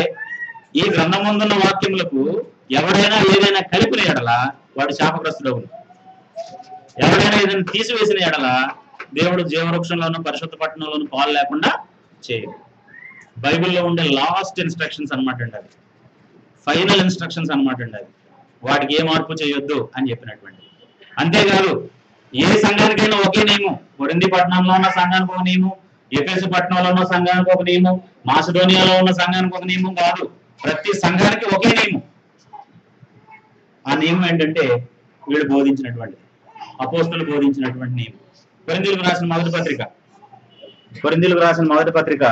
ఈ గ్రంథం ముందున్న వాక్యములకు ఎవడైనా ఏదైనా కలిపిన ఎడల వాడు శాపగ్రస్తుడవును. ఎవడైనా ఏదైనా తీసివేసిన ఎడల దేవుడు జీవవృక్షంలోనూ పరిశుద్ధ పట్టణంలోనూ పాలు లేకుండా చేయదు. బైబిల్లో ఉండే లాస్ట్ ఇన్స్ట్రక్షన్స్ అనమాట అండి, అది ఫైనల్ ఇన్స్ట్రక్షన్స్ అనమాట అండి. అది వాటికి ఏ మార్పు చేయొద్దు అని చెప్పినటువంటి. అంతేకాదు ఏ సంఘానికైనా ఒకే నియమం. కొరింథీ పట్టణంలో ఉన్న సంఘానికి ఒక నియమం, ఎఫెసు పట్టణంలో ఉన్న సంఘానికి ఒక నియమం, మాసిడోనియాలో ఉన్న సంఘానికి ఒక నియమం కాదు. ప్రతి సంఘానికి ఒకే నియమం. ఆ నియమం ఏంటంటే వీళ్ళు బోధించినటువంటి, అపోస్తులు బోధించినటువంటి నియమం. కొరింథీయులకు రాసిన మొదటి పత్రిక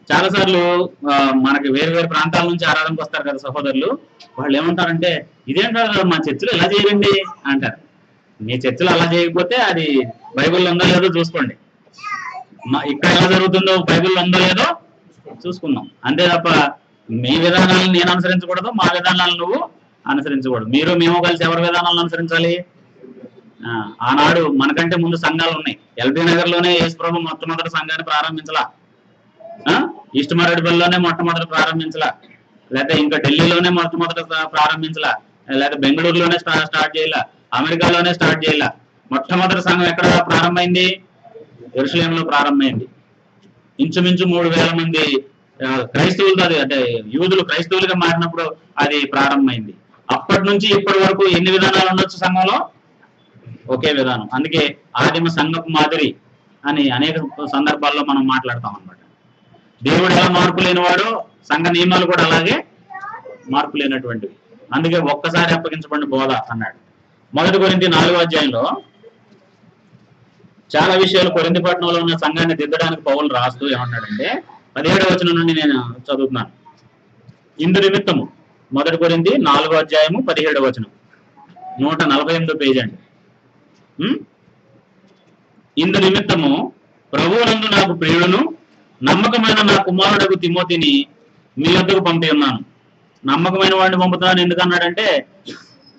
చాలాసార్లు మనకి వేరు వేరు ప్రాంతాల నుంచి ఆరాధనకు వస్తారు కదా సహోదరులు. వాళ్ళు ఏమంటారంటే, ఇదేంటారు మా చర్చిలో ఎలా చేయండి అంటారు. మీ చర్చిలో అలా చేయకపోతే అది బైబిల్లో ఉందో లేదో చూసుకోండి. ఇక్కడ ఎలా జరుగుతుందో బైబిల్లో ఉందో లేదో చూసుకుందాం. అంతే తప్ప మీ విధానాలను నేను అనుసరించకూడదు, మా విధానాలను నువ్వు అనుసరించకూడదు. మేము కలిసి ఎవరి విధానాలను అనుసరించాలి? ఆనాడు మనకంటే ముందు సంఘాలు ఉన్నాయి. ఎల్బీ నగర్ లోనే యేసు ప్రభు మొట్టమొదటి సంఘాన్ని ప్రారంభించలా, ఈస్ట్ మరడిపల్లిలోనే మొట్టమొదటి ప్రారంభించలా, లేకపోతే ఇంకా ఢిల్లీలోనే మొట్టమొదటి ప్రారంభించలా, లేకపోతే బెంగళూరులోనే స్టార్ట్ చేయాల, అమెరికాలోనే స్టార్ట్ చేయాల. మొట్టమొదటి సంఘం ఎక్కడ ప్రారంభమైంది? యెరూషలేములో ప్రారంభమైంది. ఇంచుమించు 3,000 మంది క్రైస్తవులతో, అది అంటే యూదులు క్రైస్తవులుగా మారినప్పుడు అది ప్రారంభమైంది. అప్పటి నుంచి ఇప్పటి వరకు ఎన్ని విధానాలు ఉండొచ్చు సంఘంలో? ఒకే విధానం. అందుకే ఆదిమ సంఘపు మాదిరి అని అనేక సందర్భాల్లో మనం మాట్లాడతాం అన్నమాట. దేవుడు ఎలా మార్పు లేనివాడో సంఘ నియమాలు కూడా అలాగే మార్పు లేనటువంటివి. అందుకే ఒక్కసారి అప్పగించబడిన బోధ అన్నాడు. 1 కొరింథీ 4వ అధ్యాయంలో చాలా విషయాలు కొరింథీ పట్టణంలో ఉన్న సంఘాన్ని దిద్దడానికి పౌలు రాస్తూ ఏమన్నాడంటే 17వ వచనం నుండి నేను చదువుతున్నాను. ఇందు నిమిత్తము 1 కొరింథీ 4వ అధ్యాయము 17వ వచనం, 148వ పేజీ అండి. ఇందు నిమిత్తము ప్రభువునందు నాకు ప్రియుడును నమ్మకమైన నా కుమారుడకు తిమోతిని మీ వద్దకు పంపి ఉన్నాను. నమ్మకమైన వాడిని పంపుతున్నాను ఎందుకన్నాడంటే,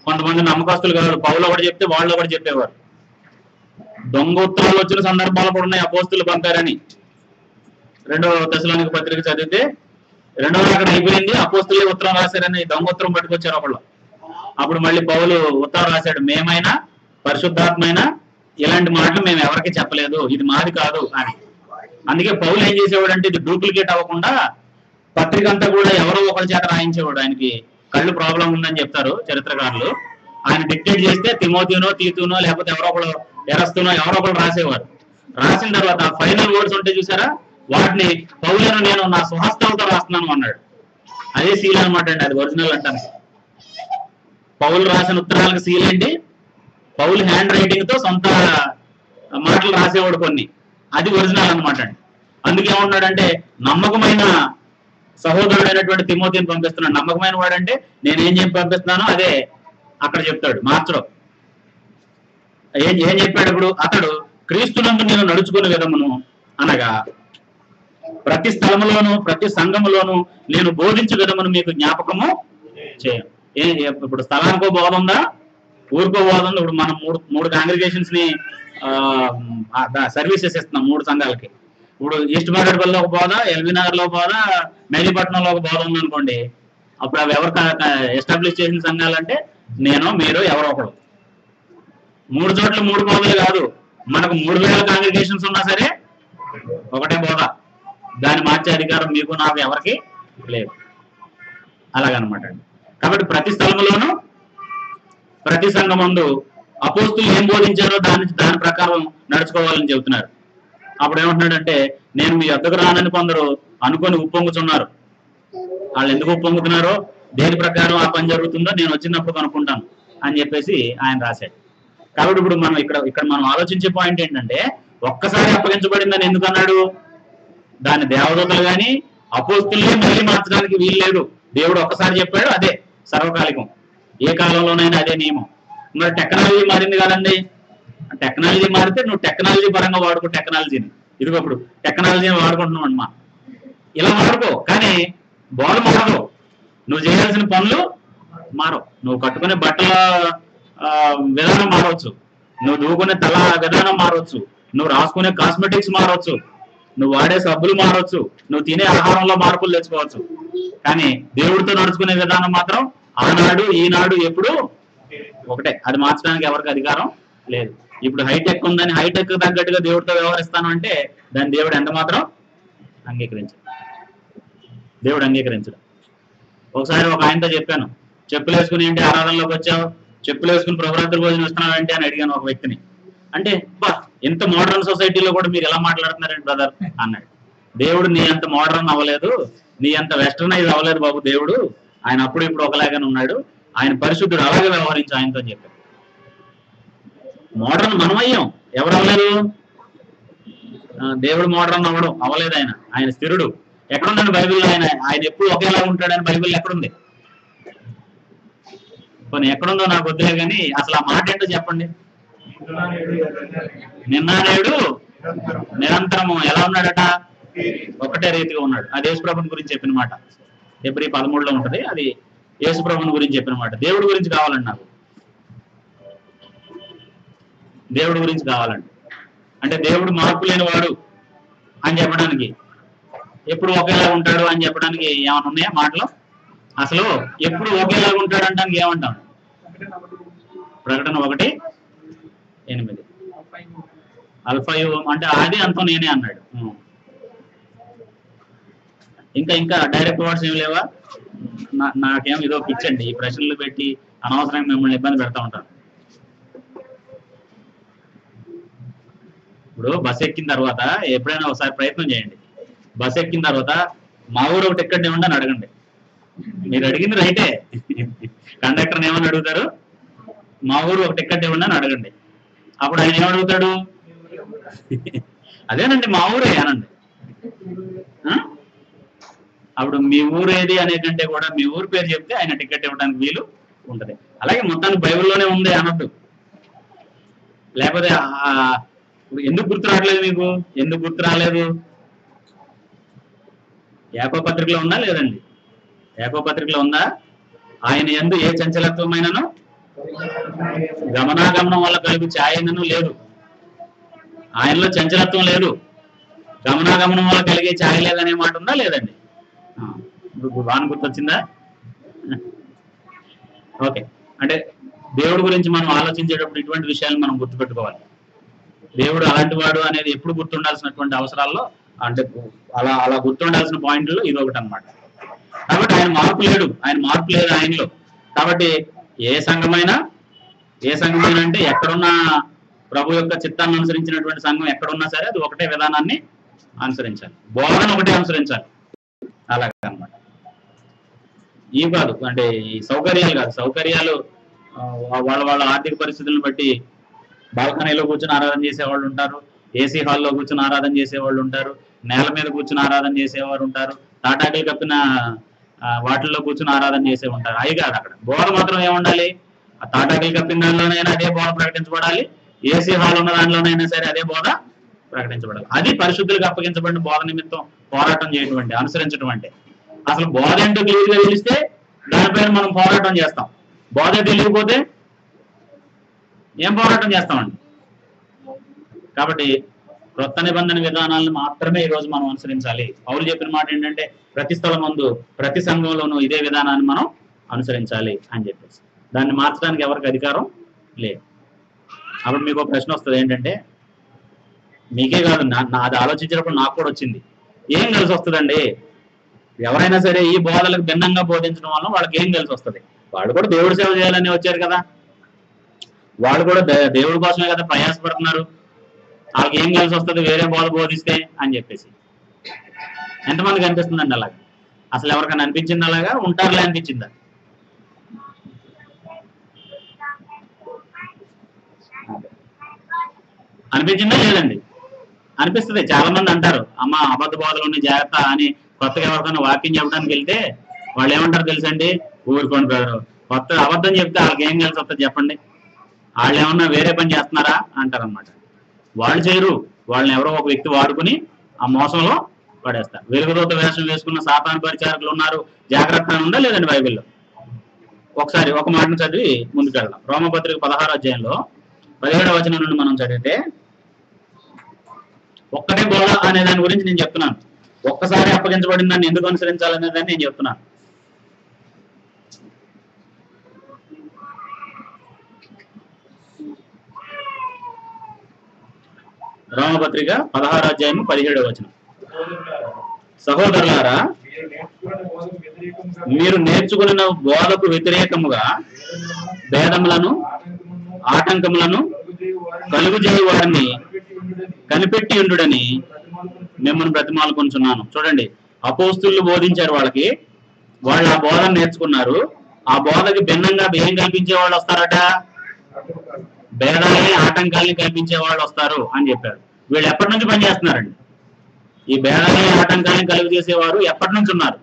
కొంతమంది నమ్మకస్తులు కాదు, పౌలు ఒకటి చెప్తే వాళ్ళు ఒకటి చెప్పేవారు. దొంగ ఉత్తరాలు వచ్చిన సందర్భాలు కూడా ఉన్నాయి. అపోస్తులు పంపారని 2వ దశలోనిక పత్రిక చదివితే 2వ అక్కడ అయిపోయింది, అపోస్తులే ఉత్తరం రాశారని దొంగ ఉత్తరం పట్టుకొచ్చారు ఒకళ్ళు. అప్పుడు మళ్ళీ పౌలు ఉత్తరం రాశాడు, మేమైనా పరిశుద్ధాత్మైనా ఇలాంటి మాటలు మేము ఎవరికి చెప్పలేదు, ఇది మాది కాదు అని. అందుకే పౌలు ఏం చేసేవాడు అంటే, ఇది డూప్లికేట్ అవ్వకుండా పత్రిక అంతా కూడా ఎవరో ఒకరి చేత రాయించేవాడు. ఆయనకి కళ్ళు ప్రాబ్లం ఉందని చెప్తారు చరిత్రకారులు. ఆయన డిక్టేట్ చేస్తే తిమోతినో తీతునో లేకపోతే ఎవరో ఒకరు ఎరస్తునో ఎవరో ఒకరు రాసేవారు. రాసిన తర్వాత ఫైనల్ వర్డ్స్ ఉంటే చూసారా, వాటిని పౌలను నేను నా స్వహస్తాలతో రాస్తున్నాను అన్నాడు. అదే సీల్ అనమాట అండి, అది ఒరిజినల్ అంటాను. పౌలు రాసిన ఉత్తరాలకు సీల్ ఏంటి? పౌలు హ్యాండ్ రైటింగ్ తో సొంత మాటలు రాసేవాడు కొన్ని, అది ఒరిజినల్ అనమాట అండి. అందుకే ఏమన్నాడంటే, నమ్మకమైన సహోదరుడైనటువంటి తిమోతిని పంపిస్తున్నాడు. నమ్మకమైన వాడంటే నేనేం చెప్పి పంపిస్తున్నానో అదే అక్కడ చెప్తాడు, మార్చడం. ఏం చెప్పాడు ఇప్పుడు? అతడు క్రీస్తునందు నేను నడుచుకునే విధమును అనగా ప్రతి స్థలములోను ప్రతి సంఘములోను నేను బోధించే విధమును మీకు జ్ఞాపకము చేయను. ఇప్పుడు స్థలానికో బోధ ఉందా, ఊరికో బోధ ఉందా? ఇప్పుడు మనం మూడు కాంగ్రిగేషన్స్ ని సర్వీసెస్ ఇస్తున్నాం 3 సంఘాలకి. ఇప్పుడు ఈస్ట్ మార్కెట్పల్లిలో ఒక బోధ, ఎల్బీ నగర్ లో బోధ, మెహదీపట్నంలో ఒక బోధ ఉందనుకోండి. అప్పుడు అవి ఎవరు ఎస్టాబ్లిష్ చేసిన సంఘాలంటే నేను, మీరు, ఎవరో ఒకడు. 3 చోట్ల 3 బోధలు కాదు, మనకు 3,000 కాంగ్రిగేషన్స్ ఉన్నా సరే ఒకటే బోధ. దాన్ని మార్చే అధికారం మీకు నాకు ఎవరికి లేదు. అలాగనమాట అండి. కాబట్టి ప్రతి స్థలంలోనూ ప్రతి సంఘమందు అపోస్తులు ఏం బోధించారో దాని ప్రకారం నడుచుకోవాలని చెబుతున్నారు. అప్పుడు ఏమంటున్నాడంటే, నేను మీ వద్దకు రానని కొందరు అనుకొని ఉప్పొంగుతున్నారు. వాళ్ళు ఎందుకు ఉప్పొంగుతున్నారో, దేని ప్రకారం ఆ పని జరుగుతుందో నేను వచ్చినప్పుడు కనుక్కుంటాను అని చెప్పేసి ఆయన రాశాడు. కాబట్టి ఇప్పుడు మనం ఇక్కడ మనం ఆలోచించే పాయింట్ ఏంటంటే, ఒక్కసారి అప్పగించబడిందని ఎందుకు అన్నాడు? దాని దేవదూతలు కానీ అపోస్తులే మళ్ళీ మార్చడానికి వీలు లేదు. దేవుడు ఒక్కసారి చెప్పాడు, అదే సర్వకాలికం, ఏ కాలంలోనైనా అదే నియమం. మరి టెక్నాలజీ మారింది కదండి, టెక్నాలజీ మారితే నువ్వు టెక్నాలజీ పరంగా వాడుకో టెక్నాలజీని. ఇదిగో ఇప్పుడు టెక్నాలజీని వాడుకుంటున్నావు అన్నమా, ఇలా వాడుకో, కానీ బోధ మారదు. నువ్వు చేయాల్సిన పనులు మారవు. నువ్వు కట్టుకునే బట్టల విధానం మారవచ్చు, నువ్వు దూకునే తల విధానం మారవచ్చు, నువ్వు రాసుకునే కాస్మెటిక్స్ మారవచ్చు, నువ్వు వాడే సబ్బులు మారవచ్చు, నువ్వు తినే ఆహారంలో మార్పులు తెచ్చుకోవచ్చు. కానీ దేవుడితో నడుచుకునే విధానం మాత్రం ఆనాడు ఈనాడు ఎప్పుడు ఒకటే. అది మార్చడానికి ఎవరికి అధికారం లేదు. ఇప్పుడు హైటెక్ ఉందని హైటెక్ తగ్గట్టుగా దేవుడితో వ్యవహరిస్తాను అంటే దాన్ని దేవుడు ఎంత మాత్రం దేవుడు అంగీకరించడు. ఒకసారి ఒక ఆయనతో చెప్పాను, చెప్పులు వేసుకుని ఏంటి ఆరాధనలోకి వచ్చావు, చెప్పులు వేసుకుని ప్రభురాత్రి భోజనం ఇస్తున్నావు ఏంటి అని అడిగాను ఒక వ్యక్తిని. అంటే ఎంత మోడర్న్ సొసైటీలో కూడా మీరు ఎలా మాట్లాడుతున్నారండి బ్రదర్ అన్నాడు. దేవుడు నీ అంత మోడర్న్ అవ్వలేదు, నీ అంత వెస్టర్నైజ్ అవ్వలేదు బాబు దేవుడు. ఆయన అప్పుడు ఇప్పుడు ఒకలాగానే ఉన్నాడు, ఆయన పరిశుద్ధుడు, అలాగే వ్యవహరించు ఆయనతో చెప్పారు. మోడర్న్ మనం అయ్యాం, ఎవరు అవ్వలేదు? దేవుడు మోడర్న్ అవ్వలేదు. ఆయన స్థిరుడు. ఎక్కడుందండి బైబిల్లో? ఆయన ఎప్పుడు ఒకేలా ఉంటాడని బైబిల్ ఎక్కడుంది? కొన్ని ఎక్కడుందో నాకు వద్దులే కానీ అసలు ఆ మాట ఏంటో చెప్పండి. నిన్న నేడు నిరంతరము ఎలా ఉన్నాడట? ఒకటే రీతిగా ఉన్నాడు. అది యేసుప్రభుని గురించి చెప్పిన మాట. ఎబ్రీ 13లో ఉంటది, అది యేసుప్రభుని గురించి చెప్పిన మాట. దేవుడి గురించి కావాలండి నాకు, దేవుడి గురించి కావాలండి. అంటే దేవుడు మార్పు లేని వాడు అని చెప్పడానికి, ఎప్పుడు ఒకేలా ఉంటాడు అని చెప్పడానికి ఏమైనా ఉన్నాయా మాటలు? అసలు ఎప్పుడు ఒకేలాగా ఉంటాడు అంటానికి ఏమంటాం? ప్రకటన 1:8. అల్ఫాయు అంటే ఆది అంతం నేనే అన్నాడు. ఇంకా ఇంకా డైరెక్ట్ వర్డ్స్ ఏమి లేవా? నాకేం ఇదో పిచ్చండి ఈ ప్రశ్నలు పెట్టి అనవసరంగా మిమ్మల్ని ఇబ్బంది పెడతా ఉంటాను. ఇప్పుడు బస్ ఎక్కిన తర్వాత ఎప్పుడైనా ఒకసారి ప్రయత్నం చేయండి. బస్ ఎక్కిన తర్వాత మా ఊరు ఒక టికెట్ ఇవ్వండి అని అడగండి. మీరు అడిగింది రైటే. కండక్టర్ని ఏమని అడుగుతారు? మా ఊరు ఒక టికెట్ ఇవ్వండి అని అడగండి. అప్పుడు ఆయన ఏమడుగుతాడు? అదేనండి మా ఊరే అనండి. అప్పుడు మీ ఊరు ఏది అనే కంటే కూడా మీ ఊరు పేరు చెప్తే ఆయన టికెట్ ఇవ్వడానికి వీలు ఉంటుంది. అలాగే మొత్తానికి బైబిల్లోనే ఉంది అనొద్దు. లేకపోతే ఎందుకు గుర్తు రావట్లేదు మీకు? ఎందుకు గుర్తు రాలేదు? యాకోబు పత్రికలో ఉందా లేదండి? యాకోబు పత్రికలో ఉందా? ఆయన యందు ఏ చంచలత్వమైనను గమనాగమనం వల్ల కలుగు ఛాయనను లేదు. ఆయనలో చంచలత్వం లేదు, గమనాగమనం వల్ల కలిగే ఛాయ లేదనే మాట ఉందా లేదండి? బాగా గుర్తొచ్చిందా? ఓకే. అంటే దేవుడి గురించి మనం ఆలోచించేటప్పుడు ఇటువంటి విషయాలు మనం గుర్తుపెట్టుకోవాలి. దేవుడు అలాంటి వాడు అనేది ఎప్పుడు గుర్తుండాల్సినటువంటి అవసరాల్లో, అంటే అలా అలా గుర్తుండాల్సిన పాయింట్లో ఇది ఒకటి అనమాట. కాబట్టి ఆయన మార్పు లేడు, ఆయనలో. కాబట్టి ఏ సంఘమైనా అంటే ఎక్కడున్న ప్రభు యొక్క చిత్తాన్ని అనుసరించినటువంటి సంఘం ఎక్కడున్నా సరే అది ఒకటే విధానాన్ని అనుసరించాలి, బోధన ఒకటే అనుసరించాలి. అలాగనమాట. ఇవి కాదు అంటే ఈ సౌకర్యాలు కాదు. సౌకర్యాలు వాళ్ళ ఆర్థిక పరిస్థితులను బట్టి బాల్కనీలో కూర్చొని ఆరాధన చేసేవాళ్ళు ఉంటారు, ఏసీ హాల్లో కూర్చొని ఆరాధన చేసేవాళ్ళు ఉంటారు, నేల మీద కూర్చొని ఆరాధన చేసేవారు ఉంటారు, తాటాకులు కప్పిన వాటిల్లో కూర్చొని ఆరాధన చేసే ఉంటారు. అవి కాదు. అక్కడ బోధ మాత్రం ఏముండాలి? ఆ తాటాకులు కప్పిన దానిలోనైనా అదే బోధ ప్రకటించబడాలి, ఏసీ హాల్ ఉన్న దానిలోనైనా సరే అదే బోధ ప్రకటించబడాలి. అది పరిశుద్ధులకు అప్పగించబడిన బోధ నిమిత్తం పోరాటం చేయటువంటి, అనుసరించడం అంటే. అసలు బోధ ఏంటో క్లియర్గా తెలిస్తే దానిపైన మనం పోరాటం చేస్తాం. బోధ తెలియకపోతే ఏం పోరాటం చేస్తామండి? కాబట్టి క్రొత్త నిబంధన విధానాలను మాత్రమే ఈరోజు మనం అనుసరించాలి. పౌలు చెప్పిన మాట ఏంటంటే ప్రతి స్థలం ముందు ప్రతి సంఘంలోనూ ఇదే విధానాన్ని మనం అనుసరించాలి అని చెప్పేసి. దాన్ని మార్చడానికి ఎవరికి అధికారం లేదు. అప్పుడు మీకు ప్రశ్న వస్తుంది ఏంటంటే, మీకే కాదు అది ఆలోచించినప్పుడు నాకు కూడా వచ్చింది, ఏం కలిసి వస్తుందండి? ఎవరైనా సరే ఈ బోధలకు భిన్నంగా బోధించడం వల్ల వాళ్ళకి ఏం కలిసి వస్తుంది? వాళ్ళు కూడా దేవుడి సేవ చేయాలని వచ్చారు కదా, వాళ్ళు కూడా దేవుడి కోసమే కదా ప్రయాసపడుతున్నారు, వాళ్ళకి ఏం కలిసి వస్తుంది వేరే బోధ బోధిస్తే అని చెప్పేసి. ఎంతమందికి అనిపిస్తుందండి అలాగా? అసలు ఎవరికైనా అనిపించింది అలాగా? ఉంటారులే అనిపించిందా? అనిపించిందా లేదండి? అనిపిస్తుంది. చాలా మంది అంటారు, అమ్మ అబద్ధ బోధలు ఉన్నాయి జాగ్రత్త అని. కొత్తగా ఎవరికైనా వాక్యం చెప్పడానికి వెళ్తే వాళ్ళు ఏమంటారు తెలుసండి? ఊరుకోండి బ్రదరు, కొత్త అబద్ధం చెప్తే వాళ్ళకి ఏం కలిసి వస్తుంది చెప్పండి, వాళ్ళు ఏమన్నా వేరే పని చేస్తున్నారా అంటారు అనమాట. వాళ్ళు చేయరు, వాళ్ళని ఎవరో ఒక వ్యక్తి వాడుకుని ఆ మోసంలో పడేస్తారు. వెలుగుదూత వేషం వేసుకున్న సాతాను పరిచారకులు ఉన్నారు, జాగ్రత్త ఉందా లేదండి బైబిల్లో? ఒకసారి ఒక మాటను చదివి ముందుకు వెళ్దాం. రోమపత్రిక 16వ అధ్యాయంలో 17వ వచనం నుండి మనం చదివితే, ఒక్కటే బోధ అనే దాని గురించి నేను చెప్తున్నాను. ఒక్కసారి అప్పగించబడిన దాన్ని ఎందుకు అనుసరించాలనే దాన్ని నేను చెప్తున్నాను. రోమపత్రిక 16వ అధ్యాయం 17వ వచనం. సహోదరులారా, మీరు నేర్చుకున్న బోధకు వ్యతిరేకముగా భేదములను ఆటంకములను కలుగు చేయు వారిని కనిపెట్టి ఉండుడని మిమ్మల్ని బ్రతిమాలుకొనుచున్నాను. చూడండి, అపోస్తులు బోధించారు వాళ్ళకి, వాళ్ళు ఆ బోధన నేర్చుకున్నారు. ఆ బోధకి భిన్నంగా ఏం కల్పించే వాళ్ళు వస్తారట? భేదాలని ఆటంకాలని కల్పించే వాళ్ళు వస్తారు అని చెప్పారు. వీళ్ళు ఎప్పటి నుంచి పనిచేస్తున్నారండి? ఈ భేదాలని ఆటంకాలని కలుగు చేసేవారు ఎప్పటి నుంచి ఉన్నారు?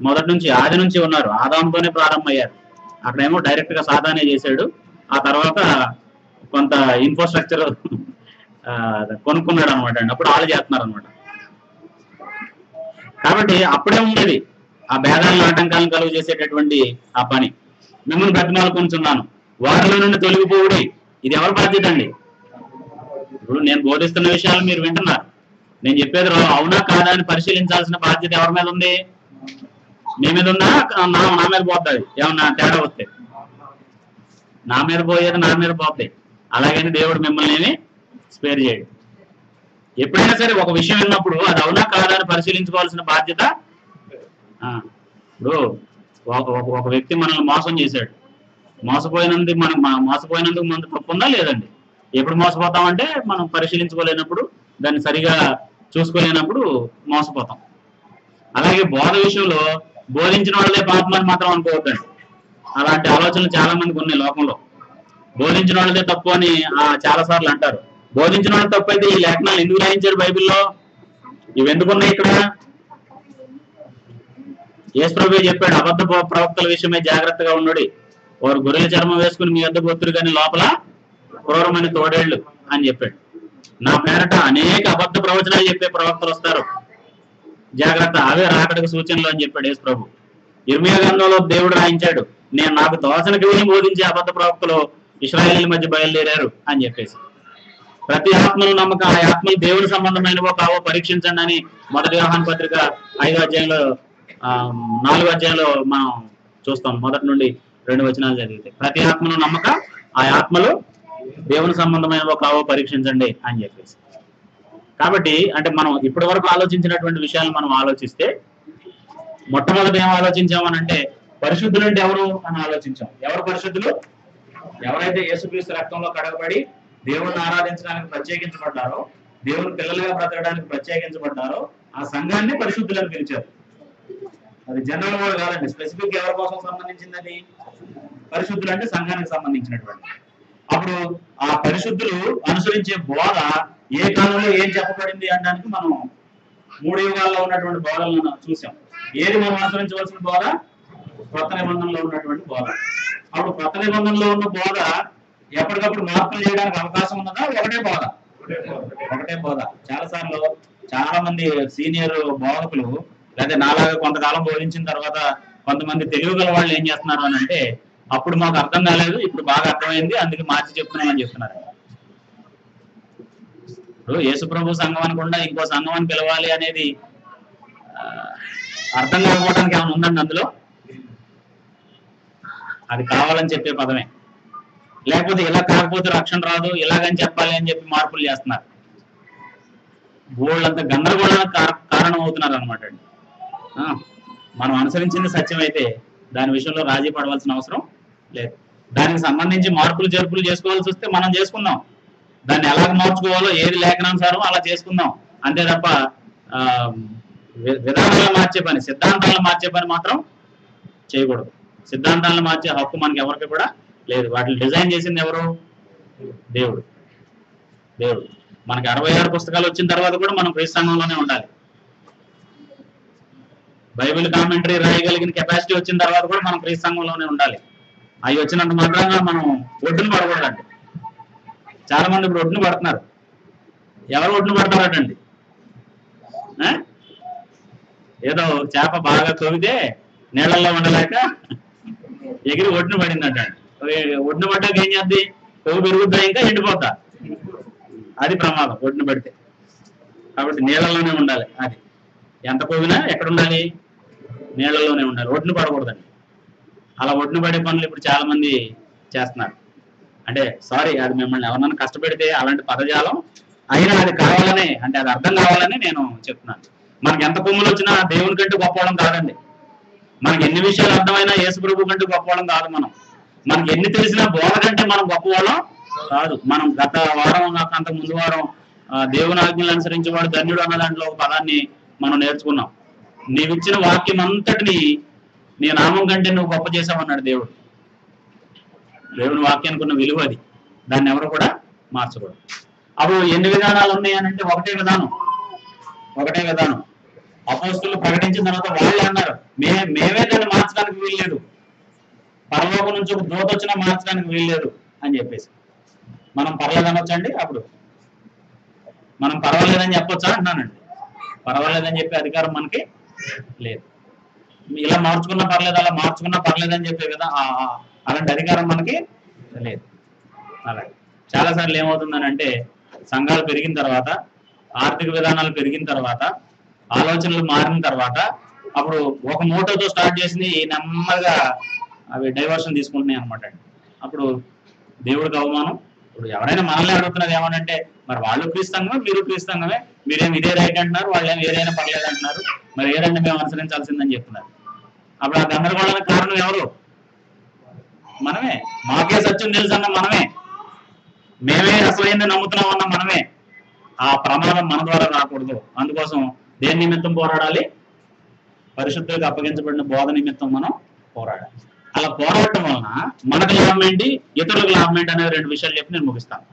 మొదటి నుంచి, ఆది నుంచి ఉన్నారు. ఆదాముతోనే ప్రారంభమయ్యారు. అక్కడేమో డైరెక్ట్ గా సాతానే చేశాడు. ఆ తర్వాత కొంత ఇన్ఫ్రాస్ట్రక్చర్ కొనుక్కున్నాడు అనమాట అండి. అప్పుడు వాళ్ళు చేస్తున్నారు అనమాట. కాబట్టి అప్పుడే ఉండేది ఆ భేదాలను ఆటంకాలను కలుగు చేసేటటువంటి ఆ పని. మిమ్మల్ని బ్రతిమాలుకొనుచున్నాను, వారిలో నుండి తొలగిపోవుడి. ఇది ఎవరి బాధ్యత అండి? ఇప్పుడు నేను బోధిస్తున్న విషయాలు మీరు వింటున్నారు, నేను చెప్పేది అవునా కాదా అని పరిశీలించాల్సిన బాధ్యత ఎవరి మీద ఉంది? మీ మీద ఉందా? నా మీద పోతుంది. ఏమన్నా తేడా వస్తే నా మీద పోయేది నా మీద పోతాయి. అలాగని దేవుడు మిమ్మల్ని ఏమి స్పేర్ చేయడు. ఎప్పుడైనా సరే ఒక విషయం విన్నప్పుడు అది అవునా కాదా అని పరిశీలించుకోవాల్సిన బాధ్యత. ఇప్పుడు ఒక వ్యక్తి మనల్ని మోసం చేశాడు. మోసపోయినందుకు మన తప్పు ఉందా లేదండి? ఎప్పుడు మోసపోతామంటే మనం పరిశీలించుకోలేనప్పుడు, దాన్ని సరిగా చూసుకోలేనప్పుడు మోసపోతాం. అలాగే బోధ విషయంలో బోధించిన వాళ్ళే పాపం అని మాత్రం అనుకోవద్దండి. అలాంటి ఆలోచనలు చాలా మందికి ఉన్నాయి లోకంలో. బోధించిన వాళ్ళదే తప్పు అని చాలా సార్లు అంటారు. బోధించిన వాళ్ళ తప్పు అయితే ఈ లేఖనాలు ఎందుకు రాయించారు బైబిల్లో? ఇవి ఎందుకున్నాయి ఇక్కడ? యేసు ప్రభువే చెప్పాడు, అబద్ధ ప్రవక్తల విషయమే జాగ్రత్తగా ఉన్నాడు. వారు గొర్రెల చర్మం వేసుకుని మీ వద్దకు వస్తురు కానీ లోపల క్రూరమైన తోడేళ్లు అని చెప్పాడు. నా పేరట అనేక అబద్ధ ప్రవచనాలు చెప్పే ప్రవక్తలు వస్తారు, జాగ్రత్త, అవే రాకడకు సూచనలు అని చెప్పాడు యేసు ప్రభు. ఇర్మియా గ్రంథంలో దేవుడు రాయించాడు, నేను నాకు తోచన క్రియలు బోధించే అబద్ధ ప్రవక్తలు ఇశ్రాయేలీల మధ్య బయలుదేరారు అని చెప్పేసి. ప్రతి ఆత్మను నమ్మక ఆ ఆత్మలు దేవుని సంబంధమైనవో కావో పరీక్షించండి అని 1 యోహాను పత్రిక 5వ అధ్యాయంలో 4వ అధ్యాయంలో మనం చూస్తాం. 1 నుండి 2 వచనాలు చదివితే ప్రతి ఆత్మను నమ్మక ఆ ఆత్మలు దేవుని సంబంధమైనవో కావో పరీక్షించండి అని చెప్పేసి. కాబట్టి అంటే మనం ఇప్పటి వరకు ఆలోచించినటువంటి విషయాలు మనం ఆలోచిస్తే, మొట్టమొదటి ఏం ఆలోచించామనంటే పరిశుద్ధులు అంటే ఎవరు అని ఆలోచించాం. ఎవరు పరిశుద్ధులు? ఎవరైతే యేసుక్రీస్తు రక్తంలో కడగబడి దేవుణ్ణి ఆరాధించడానికి ప్రత్యేకించబడ్డారో, దేవుని పిల్లలుగా బ్రతకడానికి ప్రత్యేకించబడ్డారో ఆ సంఘాన్ని పరిశుద్ధులని పిలిచారు. అది జనరల్ వర్డ్ కాదండి, స్పెసిఫిక్ ఎవరి కోసం సంబంధించింది అది? పరిశుద్ధులు అంటే సంఘానికి సంబంధించినటువంటి. అప్పుడు ఆ పరిశుద్ధులు అనుసరించే బోధ ఏ కాలంలో ఏం చెప్పబడింది అనడానికి మనం 3 యుగాల్లో ఉన్నటువంటి బోధలను చూసాం. ఏది మనం అనుసరించవలసిన బోధ? కొత్త నిబంధనలో ఉన్నటువంటి బోధ. అప్పుడు కొత్త నిబంధనలో ఉన్న బోధ ఎప్పటికప్పుడు మార్పులు చేయడానికి అవకాశం ఉన్నదా? ఒకటే బోధ. చాలాసార్లు చాలా మంది సీనియర్ బోధకులు లేదా నాలాగా కొంతకాలం బోధించిన తర్వాత కొంతమంది తెలివి గల వాళ్ళు ఏం చేస్తున్నారు అని అంటే, అప్పుడు మాకు అర్థం కాలేదు, ఇప్పుడు బాగా అర్థమైంది, అందుకే మార్చి చెప్తున్నామని చెప్తున్నారు. ఇప్పుడు యేసుప్రభు సంఘం అనకుండా ఇంకో సంఘం అని పిలవాలి అనేది అర్థం కాకపోవడానికి ఏమైనా ఉందండి అందులో? అది కావాలని చెప్పే పదమే. లేకపోతే ఇలా కాకపోతే రక్షణ రాదు, ఇలాగని చెప్పాలి అని చెప్పి మార్పులు చేస్తున్నారు. వాళ్ళంతా గందరగోళానికి కారణం అవుతున్నారు అనమాట అండి. మనం అనుసరించింది సత్యం అయితే దాని విషయంలో రాజీ పడవలసిన అవసరం లేదు. దానికి సంబంధించి మార్పులు జరుపులు చేసుకోవాల్సి వస్తే మనం చేసుకుందాం. దాన్ని ఎలాగ మార్చుకోవాలో ఏది లేఖనానుసారం అలా చేసుకుందాం అంతే తప్ప విధానాలను మార్చే పని, సిద్ధాంతాలను మార్చే పని మాత్రం చేయకూడదు. సిద్ధాంతాలను మార్చే హక్కు మనకి ఎవరికి కూడా లేదు. వాటిని డిజైన్ చేసింది ఎవరు? దేవుడు. మనకి 66 పుస్తకాలు వచ్చిన తర్వాత కూడా మనం క్రీస్తు సంఘంలోనే ఉండాలి. బైబిల్ కామెంటరీ రాయగలిగిన కెపాసిటీ వచ్చిన తర్వాత కూడా మనం క్రీస్తు సంఘంలోనే ఉండాలి. అవి వచ్చినంత మాత్రంగా మనం ఒడ్డును పడకూడదండి. చాలా మంది ఇప్పుడు ఒడ్డును పడుతున్నారు. ఎవరు ఒడ్డును పడతారటండి? ఏదో చేప బాగా తవ్వితే నీళ్ళల్లో ఉండలేక ఎగిరి ఒడ్డును పడిందంట. ఒడ్డును పడ్డాక ఏం చేద్ది? కొవ్వు పెరుగుద్దా ఇంకా ఎండిపోతా? అది ప్రమాదం ఒడ్డును పడితే. కాబట్టి నీళ్ళలోనే ఉండాలి. అది ఎంత కొవ్వినా ఎక్కడ ఉండాలి? నీళ్ళలోనే ఉండాలి. ఒడ్డును పడకూడదండి. అలా ఒడ్డును పడే పనులు ఇప్పుడు చాలా మంది చేస్తున్నారు. అంటే సారీ, అది మిమ్మల్ని ఎవరన్నా కష్టపెడితే అలాంటి పదజాలం అయినా అది కావాలనే, అంటే అది అర్థం కావాలని నేను చెప్తున్నాను. మనకి ఎంత కొమ్ములు వచ్చినా దేవుని కంటే గొప్పవడం కాదండి. మనకి ఎన్ని విషయాలు అర్థమైనా యేసుప్రభు కంటే గొప్పవడం కాదు. మనకి ఎన్ని తెలిసినా బోధ కంటే మనం గొప్పవాళ్ళం కాదు. మనం గత వారం అంత ముందు వారం దేవుని ఆజ్ఞలు అనుసరించేవాడు ధన్యుడు అన్న దాంట్లో ఒక పదాన్ని మనం నేర్చుకున్నాం. నీవిచ్చిన వాక్యం అంతటిని నీ నామం కంటే నువ్వు గొప్ప చేసావన్నాడు దేవుడు. దేవుని వాక్యానికి ఉన్న విలువ అది. దాన్ని ఎవరు కూడా మార్చకూడదు. అప్పుడు ఎన్ని విధానాలు ఉన్నాయనంటే ఒకటే విధానం. అపోస్తులు ప్రకటించిన తర్వాత వాళ్ళే అన్నారు, మేమే దాన్ని మార్చడానికి వీల్లేదు, పరలోకం నుంచి ఒక దూత వచ్చినా మార్చడానికి వీల్లేదు అని చెప్పేసి. మనం పర్లేదనొచ్చండి? అప్పుడు మనం పర్వాలేదని చెప్పొచ్చా అంటున్నానండి. పర్వాలేదని చెప్పే అధికారం మనకి లేదు. ఇలా మార్చుకున్నా పర్లేదు, అలా మార్చుకున్నా పర్లేదని చెప్పే కదా అలాంటి అధికారం మనకి లేదు. అలాగే చాలాసార్లు ఏమవుతుందని అంటే, సంఘాలు పెరిగిన తర్వాత, ఆర్థిక విధానాలు పెరిగిన తర్వాత, ఆలోచనలు మారిన తర్వాత, అప్పుడు ఒక మోటోతో స్టార్ట్ చేసింది నెమ్మదిగా అవి డైవర్షన్ తీసుకుంటున్నాయి అనమాట. అప్పుడు దేవుడికి అవమానం. ఇప్పుడు ఎవరైనా మనల్ని అడుగుతున్నది ఏమనంటే, మరి వాళ్ళు క్రీస్తాంగమే, మీరు క్రీస్తాంగమే, మీరేం ఇదే రైట్ అంటున్నారు, వాళ్ళు ఏం ఏదైనా పర్లేదు అంటున్నారు, మరి ఏదంటే మేము అనుసరించాల్సిందని చెప్తున్నారు. అప్పుడు ఆ గందరగోళానికి కారణం ఎవరు? మనమే. మాకే సత్యం తెలుసు అన్న మనమే, మేమే అసలైంది నమ్ముతున్నాం అన్న మనమే. ఆ ప్రమాదం మన ద్వారా రాకూడదు. అందుకోసం దేని నిమిత్తం పోరాడాలి? పరిశుద్ధులకు అప్పగించబడిన బోధ నిమిత్తం మనం పోరాడాలి. అలా పోరాడటం వలన మనకు లాభం ఏంటి, ఇతరులకు లాభం ఏంటి అనేది 2 విషయాలు చెప్పి నేను ముగిస్తాను.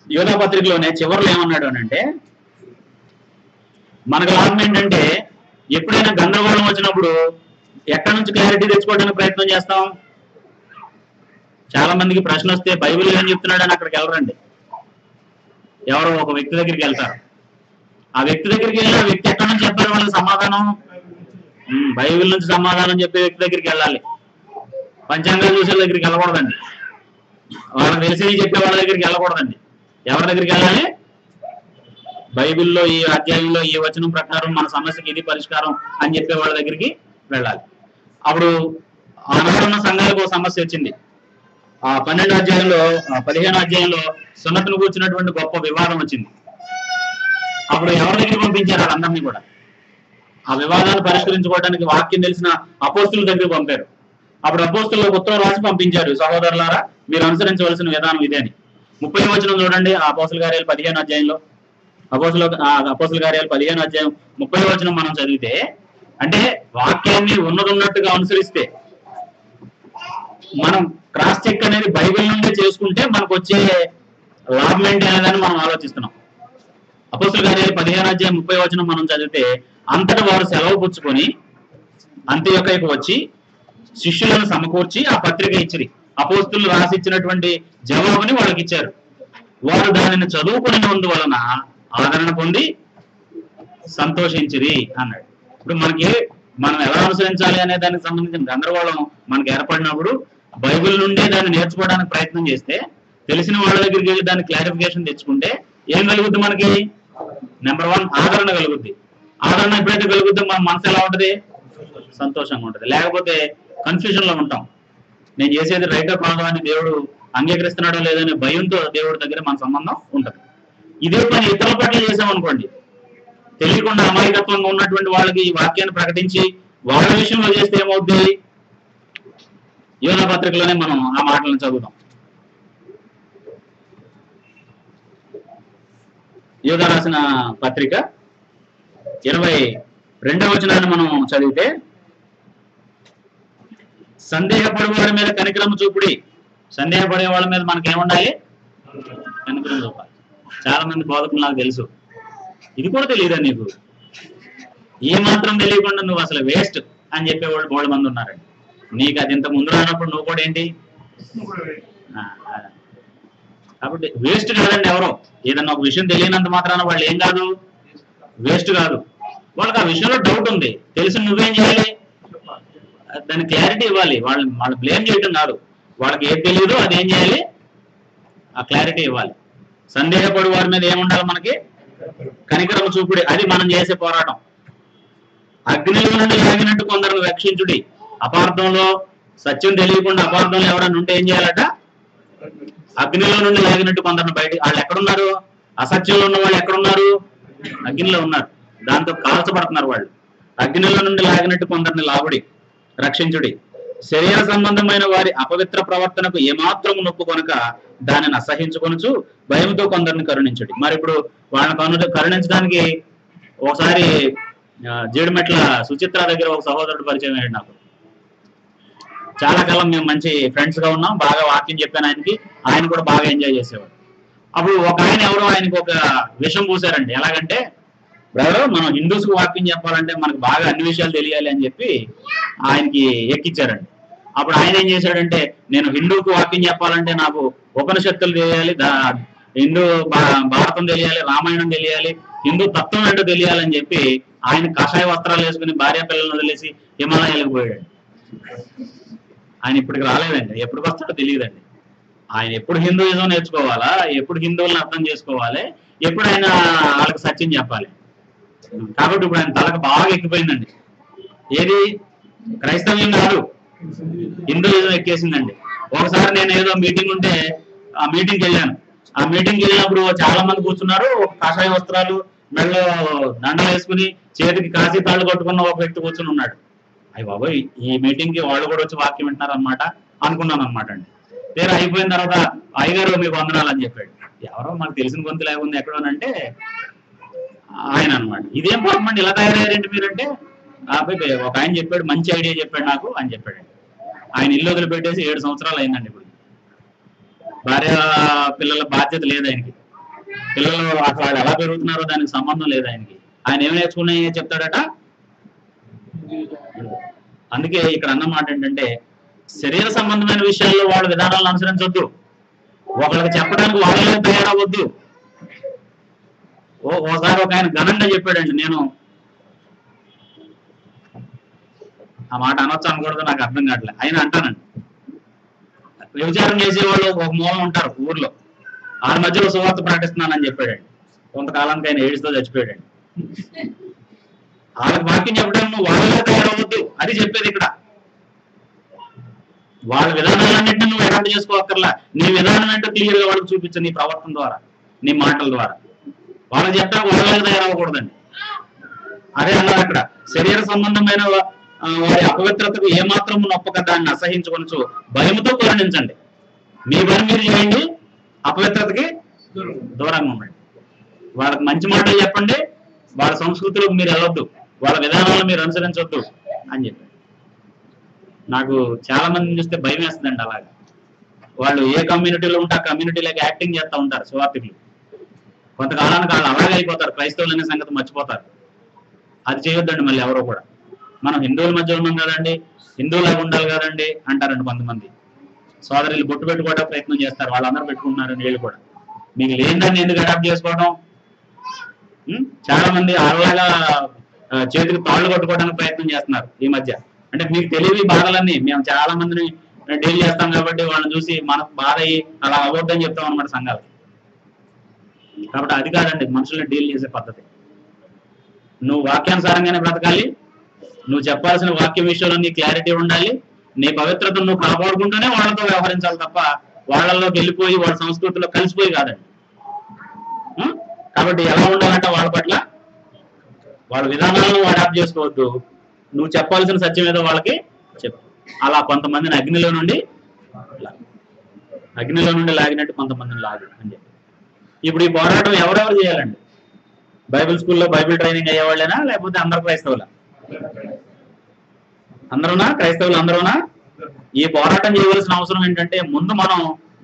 యోధా పత్రికలోనే చివరిలో ఏమన్నాడు అని అంటే, మనకు లాభం ఏంటంటే ఎప్పుడైనా గందరగోళం వచ్చినప్పుడు ఎక్కడి నుంచి క్లారిటీ తెచ్చుకోవడానికి ప్రయత్నం చేస్తాం? చాలా మందికి ప్రశ్న వస్తే బైబిల్ ఏం చెప్తున్నాడు అని అక్కడికి వెళ్ళరండి. ఎవరో ఒక వ్యక్తి దగ్గరికి వెళ్తారు. ఆ వ్యక్తి దగ్గరికి వెళ్ళి ఆ వ్యక్తి ఎక్కడి నుంచి చెప్పారు వాళ్ళకి సమాధానం? బైబిల్ నుంచి సమాధానం చెప్పే వ్యక్తి దగ్గరికి వెళ్ళాలి. పంచాంగాలు చూసే దగ్గరికి వెళ్ళకూడదండి. వాళ్ళకి తెలిసి చెప్పే వాళ్ళ దగ్గరికి వెళ్ళకూడదండి. ఎవరి దగ్గరికి వెళ్ళాలి? బైబిల్లో ఈ అధ్యాయంలో ఈ వచనం ప్రకారం మన సమస్యకి ఇది పరిష్కారం అని చెప్పే వాళ్ళ దగ్గరికి వెళ్ళాలి. అప్పుడు ఆనాడున్న సంఘాలకు ఒక సమస్య వచ్చింది. ఆ 15వ అధ్యాయంలో 15వ అధ్యాయంలో సున్నతిని కూర్చున్నటువంటి గొప్ప వివాదం వచ్చింది. అప్పుడు ఎవరి దగ్గరికి పంపించారు? వాళ్ళందరినీ కూడా ఆ వివాదాన్ని పరిష్కరించుకోవడానికి వాక్యం తెలిసిన అపోస్తుల దగ్గరికి పంపారు. అప్పుడు అపోస్తులకు ఉత్తరం రాసి పంపించారు, సహోదరులారా మీరు అనుసరించవలసిన విధానం ఇదే అని. 30వ వచనం చూడండి, ఆ అపోస్తుల కార్యాలు 15వ అధ్యాయంలో. అపోస్తుల కార్యాలు 15వ అధ్యాయం 30వ వచనం మనం చదివితే, అంటే వాక్యాన్ని ఉన్నట్టుగా అనుసరిస్తే, మనం క్రాస్ చెక్ అనేది బైబిల్ నుండి చేసుకుంటే మనకు వచ్చే లాభం ఏంటి అనేదాన్ని మనం ఆలోచిస్తున్నాం. అపోస్తుల కార్యాలు 15వ అధ్యాయం 30వ వచనం మనం చదివితే, అంతటా వారు సెలవు పుచ్చుకొని అంత్యొక్కకు వచ్చి శిష్యులను సమకూర్చి ఆ పత్రిక ఇచ్చిరి. అపోస్తులు రాసిచ్చినటువంటి జవాబుని వాళ్ళకి ఇచ్చారు. వారు దానిని చదువుకున్నందువలన ఆదరణ పొంది సంతోషించిరి అన్నాడు. ఇప్పుడు మనం ఎలా అనుసరించాలి అనే దానికి సంబంధించిన గందరగోళం మనకు ఏర్పడినప్పుడు బైబిల్ నుండే దాన్ని నేర్చుకోవడానికి ప్రయత్నం చేస్తే, తెలిసిన వాళ్ళ దగ్గరికి వెళ్ళి దాన్ని క్లారిఫికేషన్ తెచ్చుకుంటే ఏం కలుగుద్ది మనకి? నెంబర్ 1 ఆదరణ కలుగుద్ది. ఆదరణ ఎప్పుడైతే కలుగుద్దో మన మనసు ఎలా ఉంటుంది? సంతోషంగా ఉంటుంది. లేకపోతే కన్ఫ్యూజన్ లో ఉంటాం. నేను చేసేది రైటో కాదు అని దేవుడు అంగీకరిస్తున్నాడో లేదనే భయంతో దేవుడి దగ్గర మన సంబంధం ఉంటుంది. ఇదే పని ఇతరుల పట్ల చేసామనుకోండి, తెలియకుండా అమాయకత్వంగా ఉన్నటువంటి వాళ్ళకి ఈ వాక్యాన్ని ప్రకటించి వాళ్ళ విషయంలో చేస్తే ఏమవుద్ది? యోధా పత్రికలోనే మనం ఆ మాటలను చదువుతాం. యోధా రాసిన పత్రిక 22వ వచనాన్ని మనం చదివితే, సందేహపడే వారి మీద కనికరము చూపుడి. సందేహపడే వాళ్ళ మీద మనకేముండాలి? కనికరం చూపాలి. చాలా మంది బోధకులు నాకు తెలుసు, ఇది కూడా తెలియదా నీకు? ఏ మాత్రం తెలియకుండా నువ్వు అసలు వేస్ట్ అని చెప్పేవాళ్ళు 3 మంది ఉన్నారండి. నీకు అది ఇంత ముందు రానప్పుడు నువ్వు కూడా ఏంటి? కాబట్టి వేస్ట్ కాదండి ఎవరో. ఏదన్నా ఒక విషయం తెలియనంత మాత్రాన వాళ్ళు ఏం కాదు, వేస్ట్ కాదు. వాళ్ళకి ఆ విషయంలో డౌట్ ఉంది, తెలిసి నువ్వేం చేయాలి? దాని క్లారిటీ ఇవ్వాలి. వాళ్ళు బ్లేమ్ చేయటం కాదు, వాళ్ళకి ఏది తెలియదో అది ఏం చేయాలి? ఆ క్లారిటీ ఇవ్వాలి. సందేహపడు వారి మీద ఏముండాలి మనకి? కనికరము చూపుడి. అది మనం చేసే పోరాటం. అగ్నిలో నుండి లాగినట్టు కొందరు రక్షించుడి. అపార్థంలో సత్యం తెలియకుండా అపార్థంలో ఎవరైనా ఉంటే ఏం చేయాలట? అగ్నిలో నుండి లాగినట్టు కొందరిని బయట. వాళ్ళు ఎక్కడున్నారు? అసత్యంలో ఉన్న వాళ్ళు ఎక్కడున్నారు? అగ్నిలో ఉన్నారు. దాంతో కాల్చబడుతున్నారు వాళ్ళు. అగ్నిలో నుండి లాగినట్టు కొందరిని లాగుడి, రక్షించుడి. శరీర సంబంధమైన వారి అపవిత్ర ప్రవర్తనకు ఏమాత్రం నొప్పు కొనక దానిని అసహించుకొనుచు భయంతో కొందరిని కరుణించుడి. మరి ఇప్పుడు వాళ్ళని కరుణించడానికి ఒకసారి జీడిమెట్ల సుచిత్ర దగ్గర ఒక సహోదరుడు పరిచయం అయ్యాడు నాకు. చాలా కాలం మేము మంచి ఫ్రెండ్స్ గా ఉన్నాం. బాగా వాక్యం చెప్పాను ఆయనకి, ఆయన కూడా బాగా ఎంజాయ్ చేసేవాడు. అప్పుడు ఒక ఆయన ఎవరో ఆయనకు ఒక విషయం పూసారండి. ఎలాగంటే, బ్రదర్ మనం హిందూస్ కు వాక్యం చెప్పాలంటే మనకు బాగా అన్ని విషయాలు తెలియాలి అని చెప్పి ఆయనకి ఎక్కిచ్చారండి. అప్పుడు ఆయన ఏం చేశాడంటే, నేను హిందూకు వాక్యం చెప్పాలంటే నాకు ఉపనిషత్తులు తెలియాలి, హిందూ భారతం తెలియాలి, రామాయణం తెలియాలి, హిందూ తత్వం ఏంటో తెలియాలని చెప్పి ఆయన కషాయ వస్త్రాలు వేసుకుని భార్య పిల్లలను వదిలేసి హిమాలయాలకు పోయాడు. ఆయన ఇప్పటికి రాలేదండి, ఎప్పటికి వస్తాడో తెలియదండి. ఆయన ఎప్పుడు హిందూయిజం నేర్చుకోవాలా, ఎప్పుడు హిందువులను అర్థం చేసుకోవాలి, ఎప్పుడు ఆయన వాళ్ళకి సత్యం చెప్పాలి. కాబట్టి ఇప్పుడు ఆయన తలకు బాగా ఎక్కిపోయిందండి. ఏది? క్రైస్తవ్యం కాదు, హిందూయిజం ఎక్కేసిందండి. ఒకసారి నేను ఏదో మీటింగ్ ఉంటే ఆ మీటింగ్కి వెళ్ళాను. ఆ మీటింగ్కి వెళ్ళినప్పుడు చాలా మంది కూర్చున్నారు. ఒక కాషాయ వస్త్రాలు మెడలో దండలు వేసుకుని చేతికి కాశీ తాళ్ళు కొట్టుకున్న ఒక వ్యక్తి కూర్చుని ఉన్నాడు. అయ్యి బాబోయ్, ఈ మీటింగ్ కి వాళ్ళు కూడా వచ్చి వాక్యం వింటున్నారు అనమాట అనుకున్నాను అనమాట అండి. తీరా అయిపోయిన తర్వాత అయ్యగారు మీకు వందనాలు అని చెప్పాడు. ఎవరో మనకు తెలిసిన గొంతు లేకుండా ఎక్కడోనంటే ఆయన అనమాట. ఇదేం పాపం అండి ఇలా తయారయ్యారండి మీరంటే, ఒక ఆయన చెప్పాడు, మంచి ఐడియా చెప్పాడు నాకు అని చెప్పాడండి. ఆయన ఇల్లు వదిలిపెట్టేసి 7 సంవత్సరాలు అయిందండి. ఇప్పుడు భార్య పిల్లల బాధ్యత లేదు ఆయనకి. పిల్లలు అసలు వాళ్ళు ఎలా పెరుగుతున్నారో దానికి సంబంధం లేదు ఆయనకి. ఆయన ఏమి నేర్చుకున్నాయో చెప్తాడట. అందుకే ఇక్కడ అన్నమాట ఏంటంటే, శరీర సంబంధమైన విషయాల్లో వాళ్ళ విధానాలను అనుసరించొద్దు. ఒకళ్ళకి చెప్పడానికి వాళ్ళే తయారవద్దు. ఓసారి ఒక ఆయన ఘనంగా చెప్పాడండి, నేను ఆ మాట అనొచ్చు అనకూడదు నాకు అర్థం కావట్లే, ఆయన అంటానండి. వ్యభిచారం చేసేవాళ్ళు ఒక మూలం ఉంటారు ఊర్లో, ఆ మధ్యలో సువార్త ప్రకటిస్తున్నానని చెప్పాడండి. కొంతకాలానికి ఆయన ఎయిడ్స్తో చచ్చిపోయాడండి. వాళ్ళకి వాక్యం చెప్పడం వాళ్ళే తయారవద్దు అది చెప్పేది ఇక్కడ. వాళ్ళ విధానాలన్నింటినీ నువ్వు అడాప్ట్ చేసుకోవక్కర్లా. నీ విధానం ఏంటో క్లియర్ గా వాళ్ళకి చూపించు, నీ ప్రవర్తన ద్వారా, నీ మాటల ద్వారా. వాళ్ళకి చెప్పడానికి వాళ్ళే తయారవ్వకూడదండి. అదే అన్నారు అక్కడ, శరీర సంబంధమైన వారి అపవిత్రతకు ఏమాత్రం నొప్పక దాన్ని అసహించుకొనొచ్చు భయముతో కరుణించండి. మీ పని మీరు చేయండి, అపవిత్రతకి దూరంగా ఉండండి. వాళ్ళకి మంచి మాటలు చెప్పండి, వాళ్ళ సంస్కృతిలోకి మీరు వెళ్ళొద్దు, వాళ్ళ విధానాలను మీరు అనుసరించొద్దు అని చెప్పి. నాకు చాలా మందిని చూస్తే భయం వేస్తుందండి. అలాగే వాళ్ళు ఏ కమ్యూనిటీలో ఉంటే ఆ కమ్యూనిటీలోకి యాక్టింగ్ చేస్తూ ఉంటారు సువార్థికులు. కొంతకాలానికి వాళ్ళు అలాగే అయిపోతారు, క్రైస్తవులు అనే సంగతి మర్చిపోతారు. అది చేయొద్దండి మళ్ళీ ఎవరో కూడా. మనం హిందువుల మధ్య ఉన్నాం కదండి, హిందువులాగా ఉండాలి కదండి అంటారండి కొంతమంది. సోదరులు బొట్టు పెట్టుకోవడానికి ప్రయత్నం చేస్తారు, వాళ్ళందరూ పెట్టుకుంటున్నారు వీళ్ళు కూడా. మీకు లేనిదాన్ని ఎందుకు అడాప్ట్ చేసుకోవడం? చాలా మంది అలాగా చేతికి తాళ్ళు కొట్టుకోవడానికి ప్రయత్నం చేస్తున్నారు ఈ మధ్య. అంటే మీకు తెలియని బాధలన్నీ మేము చాలా మందిని డీల్ చేస్తాం కాబట్టి వాళ్ళని చూసి మనకు బాధ అయ్యి అలా అవ్వద్దని చెప్తాం అనమాట సంఘాలకి. కాబట్టి అది కాదండి మనుషుల్ని డీల్ చేసే పద్ధతి. నువ్వు వాక్యానుసారంగానే బ్రతకాలి, నువ్వు చెప్పాల్సిన వాక్యం విషయంలో నీ క్లారిటీ ఉండాలి, నీ పవిత్రతను నువ్వు కాపాడుకుంటూనే వాళ్ళతో వ్యవహరించాలి తప్ప వాళ్ళలోకి వెళ్ళిపోయి వాళ్ళ సంస్కృతిలో కలిసిపోయి కాదండి. కాబట్టి ఎలా ఉండాలంటే వాళ్ళ పట్ల వాళ్ళ విధానాలను అడాప్ట్ చేసుకోవద్దు. నువ్వు చెప్పాల్సిన సత్యం ఏదో వాళ్ళకి చెప్పు. అలా కొంతమందిని అగ్నిలో నుండి లాగినట్టు కొంతమందిని లాగు అని చెప్పి. ఇప్పుడు ఈ పోరాటం ఎవరెవరు చేయాలండి? బైబిల్ స్కూల్లో బైబిల్ ట్రైనింగ్ అయ్యేవాళ్ళేనా, లేకపోతే అందరు క్రైస్తవులా? అందరూనా? క్రైస్తవులు అందరూనా? ఈ పోరాటం చేయవలసిన అవసరం ఏంటంటే, ముందు మనం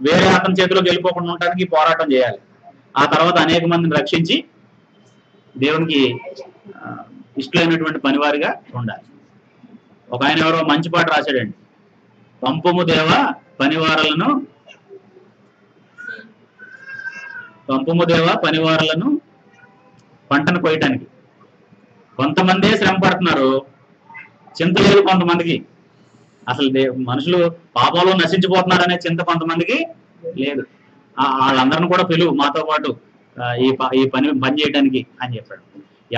వేరే అతని చేతిలోకి వెళ్ళిపోకుండా ఉండడానికి ఈ పోరాటం చేయాలి. ఆ తర్వాత అనేక మందిని రక్షించి దేవునికి ఇష్టమైనటువంటి పనివారిగా ఉండాలి. ఒక ఆయన ఎవరో మంచి పాట రాశాడండి, పంపుము దేవ పనివారులను పంటను కోయటానికి. కొంతమందే శ్రమ పడుతున్నారు, చింత లేదు కొంతమందికి. అసలు మనుషులు పాపంలో నశించిపోతున్నారనే చింత కొంతమందికి లేదు. వాళ్ళందరిని కూడా పిలువు మాతో పాటు ఈ పని చేయడానికి అని చెప్పాడు.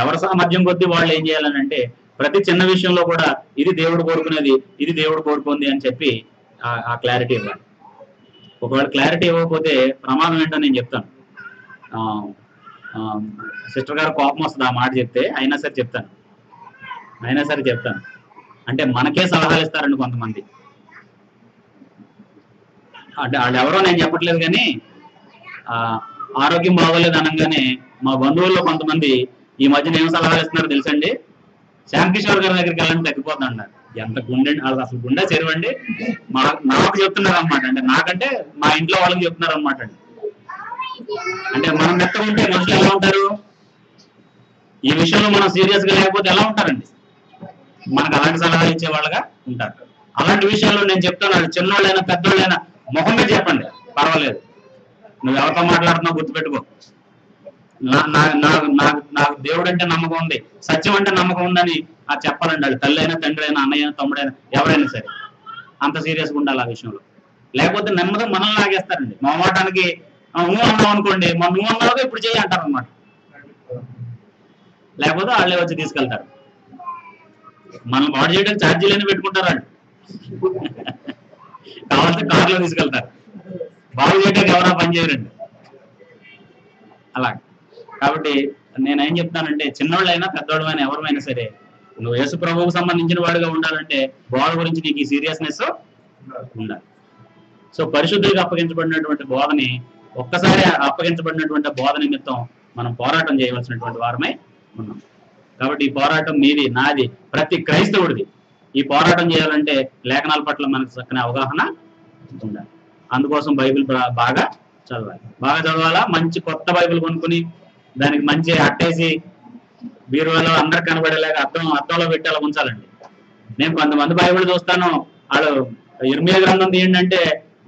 ఎవరి సామర్థ్యం కొద్దీ వాళ్ళు ఏం చేయాలని అంటే, ప్రతి చిన్న విషయంలో కూడా ఇది దేవుడు కోరుకునేది, ఇది దేవుడు కోరుకుంది అని చెప్పి ఆ క్లారిటీ ఇవ్వాలి. ఒకవేళ క్లారిటీ ఇవ్వకపోతే ప్రమాదం ఏంటో నేను చెప్తాను. సిస్టర్ గారు కోపం వస్తుంది ఆ మాట చెప్తే, అయినా సరే చెప్తాను. అంటే మనకే సలహాలు ఇస్తారండి కొంతమంది. అంటే వాళ్ళు ఎవరో నేను చెప్పట్లేదు, కానీ ఆరోగ్యం బాగోలేదు అనగానే మా బంధువుల్లో కొంతమంది ఈ మధ్యన ఏం సలహాలు ఇస్తున్నారు తెలుసండి? శ్యామకిషోర్ గారి దగ్గరికి వెళ్ళండి తగ్గిపోతుంది అన్నారు. ఎంత గుండె, అసలు గుండె చెరువండి. నాకు చెప్తున్నారు అనమాట. అంటే నాకంటే మా ఇంట్లో వాళ్ళకి చెప్తున్నారు అనమాట అండి. అంటే మనం మెత్తగా ఉంటే మనుషులు ఎలా ఉంటారు? ఈ విషయంలో మనం సీరియస్ గా లేకపోతే ఎలా ఉంటారండి? మనకు అలాంటి సలహాలు ఇచ్చే వాళ్ళగా ఉంటారు. అలాంటి విషయాల్లో నేను చెప్తాను, అది చిన్నోళ్ళైనా పెద్దోళ్ళైనా ముఖం మీద చెప్పండి, పర్వాలేదు. నువ్వు ఎవరితో మాట్లాడుతున్నావు గుర్తుపెట్టుకో. నాకు దేవుడు అంటే నమ్మకం ఉంది, సత్యం అంటే నమ్మకం ఉందని చెప్పాలండి. వాళ్ళు తల్లి అయినా, తండ్రి అయినా, అన్నయ్య అయినా, తమ్ముడైనా, ఎవరైనా సరే అంత సీరియస్గా ఉండాలి ఆ విషయంలో. లేకపోతే నెమ్మదిగా మనల్ని లాగేస్తారండి. మొహమాటానికి నువ్వు అన్నావు అనుకోండి, నువ్వు అన్నావుగా ఇప్పుడు చేయి అంటారు అనమాట. లేకపోతే వాళ్ళే వచ్చి తీసుకెళ్తారు. మనం బాడీ చేయడానికి ఛార్జీలన్నీ పెట్టుకుంటారు వాళ్ళు. కావాలంటే కార్లో తీసుకెళ్తారు. బాగు చేయడానికి ఎవరైనా పని చేయరండి. అలా. కాబట్టి నేనేం చెప్తానంటే చిన్నోళ్ళైనా పెద్దోళ్ళైనా ఎవరైనా సరే నువ్వు యేసు ప్రభువుకు సంబంధించిన వాడిగా ఉండాలంటే బోధ గురించి నీకు ఈ సీరియస్నెస్ ఉండాలి. సో పరిశుద్ధులకు అప్పగించబడినటువంటి బోధని ఒక్కసారి అప్పగించబడినటువంటి బోధ నిమిత్తం మనం పోరాటం చేయవలసినటువంటి వారమై ఉన్నాం. కాబట్టి ఈ పోరాటం మీది, నాది, ప్రతి క్రైస్తవుడిది. ఈ పోరాటం చేయాలంటే లేఖనాల పట్ల మనకు చక్కని అవగాహన ఉండాలి. అందుకోసం బైబిల్ బాగా చదవాలి. బాగా చదవాలా, మంచి కొత్త బైబిల్ కొనుక్కుని దానికి మంచి అట్టేసి బీరువాలో అందరికి కనబడేలాగా అద్దంలో పెట్టి అలా ఉంచాలండి. నేను కొంతమంది బైబిల్ చూస్తాను, వాళ్ళు ఇర్మియా గ్రంథం తీయండి అంటే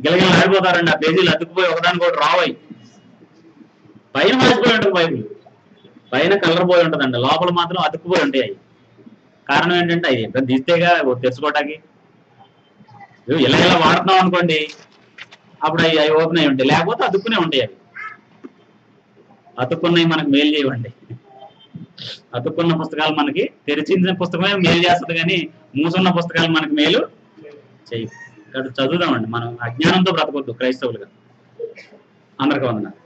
గిలగిల ఆడిపోతారండి. ఆ పేజీలు అతుక్కుపోయి ఒకదానికి ఒకటి రావాయి. పైన మాసిపోయి ఉంటుంది బైబిల్, పైన కలర్ పోయి ఉంటుందండి, లోపల మాత్రం అతుక్కుపోయి ఉంటాయి. కారణం ఏంటంటే అవి ఎక్కడ తీస్తేగా తెచ్చుకోవటానికి. ఇలా వాడుతున్నాం అనుకోండి, అప్పుడు అవి ఓపెన్ అయి ఉంటాయి, లేకపోతే అతుక్కునే ఉంటాయి. అవి అతుక్కున్నవి మనకు మేలు చేయవండి. అతుక్కున్న పుస్తకాలు మనకి, తెరిచిన పుస్తకమే మేలు చేస్తుంది కానీ మూసున్న పుస్తకాలు మనకి మేలు చేయవు. కాబట్టి చదువుదామండి. మనం అజ్ఞానంతో బ్రతకొద్దు క్రైస్తవులుగా. అందరికీ వందనాలు.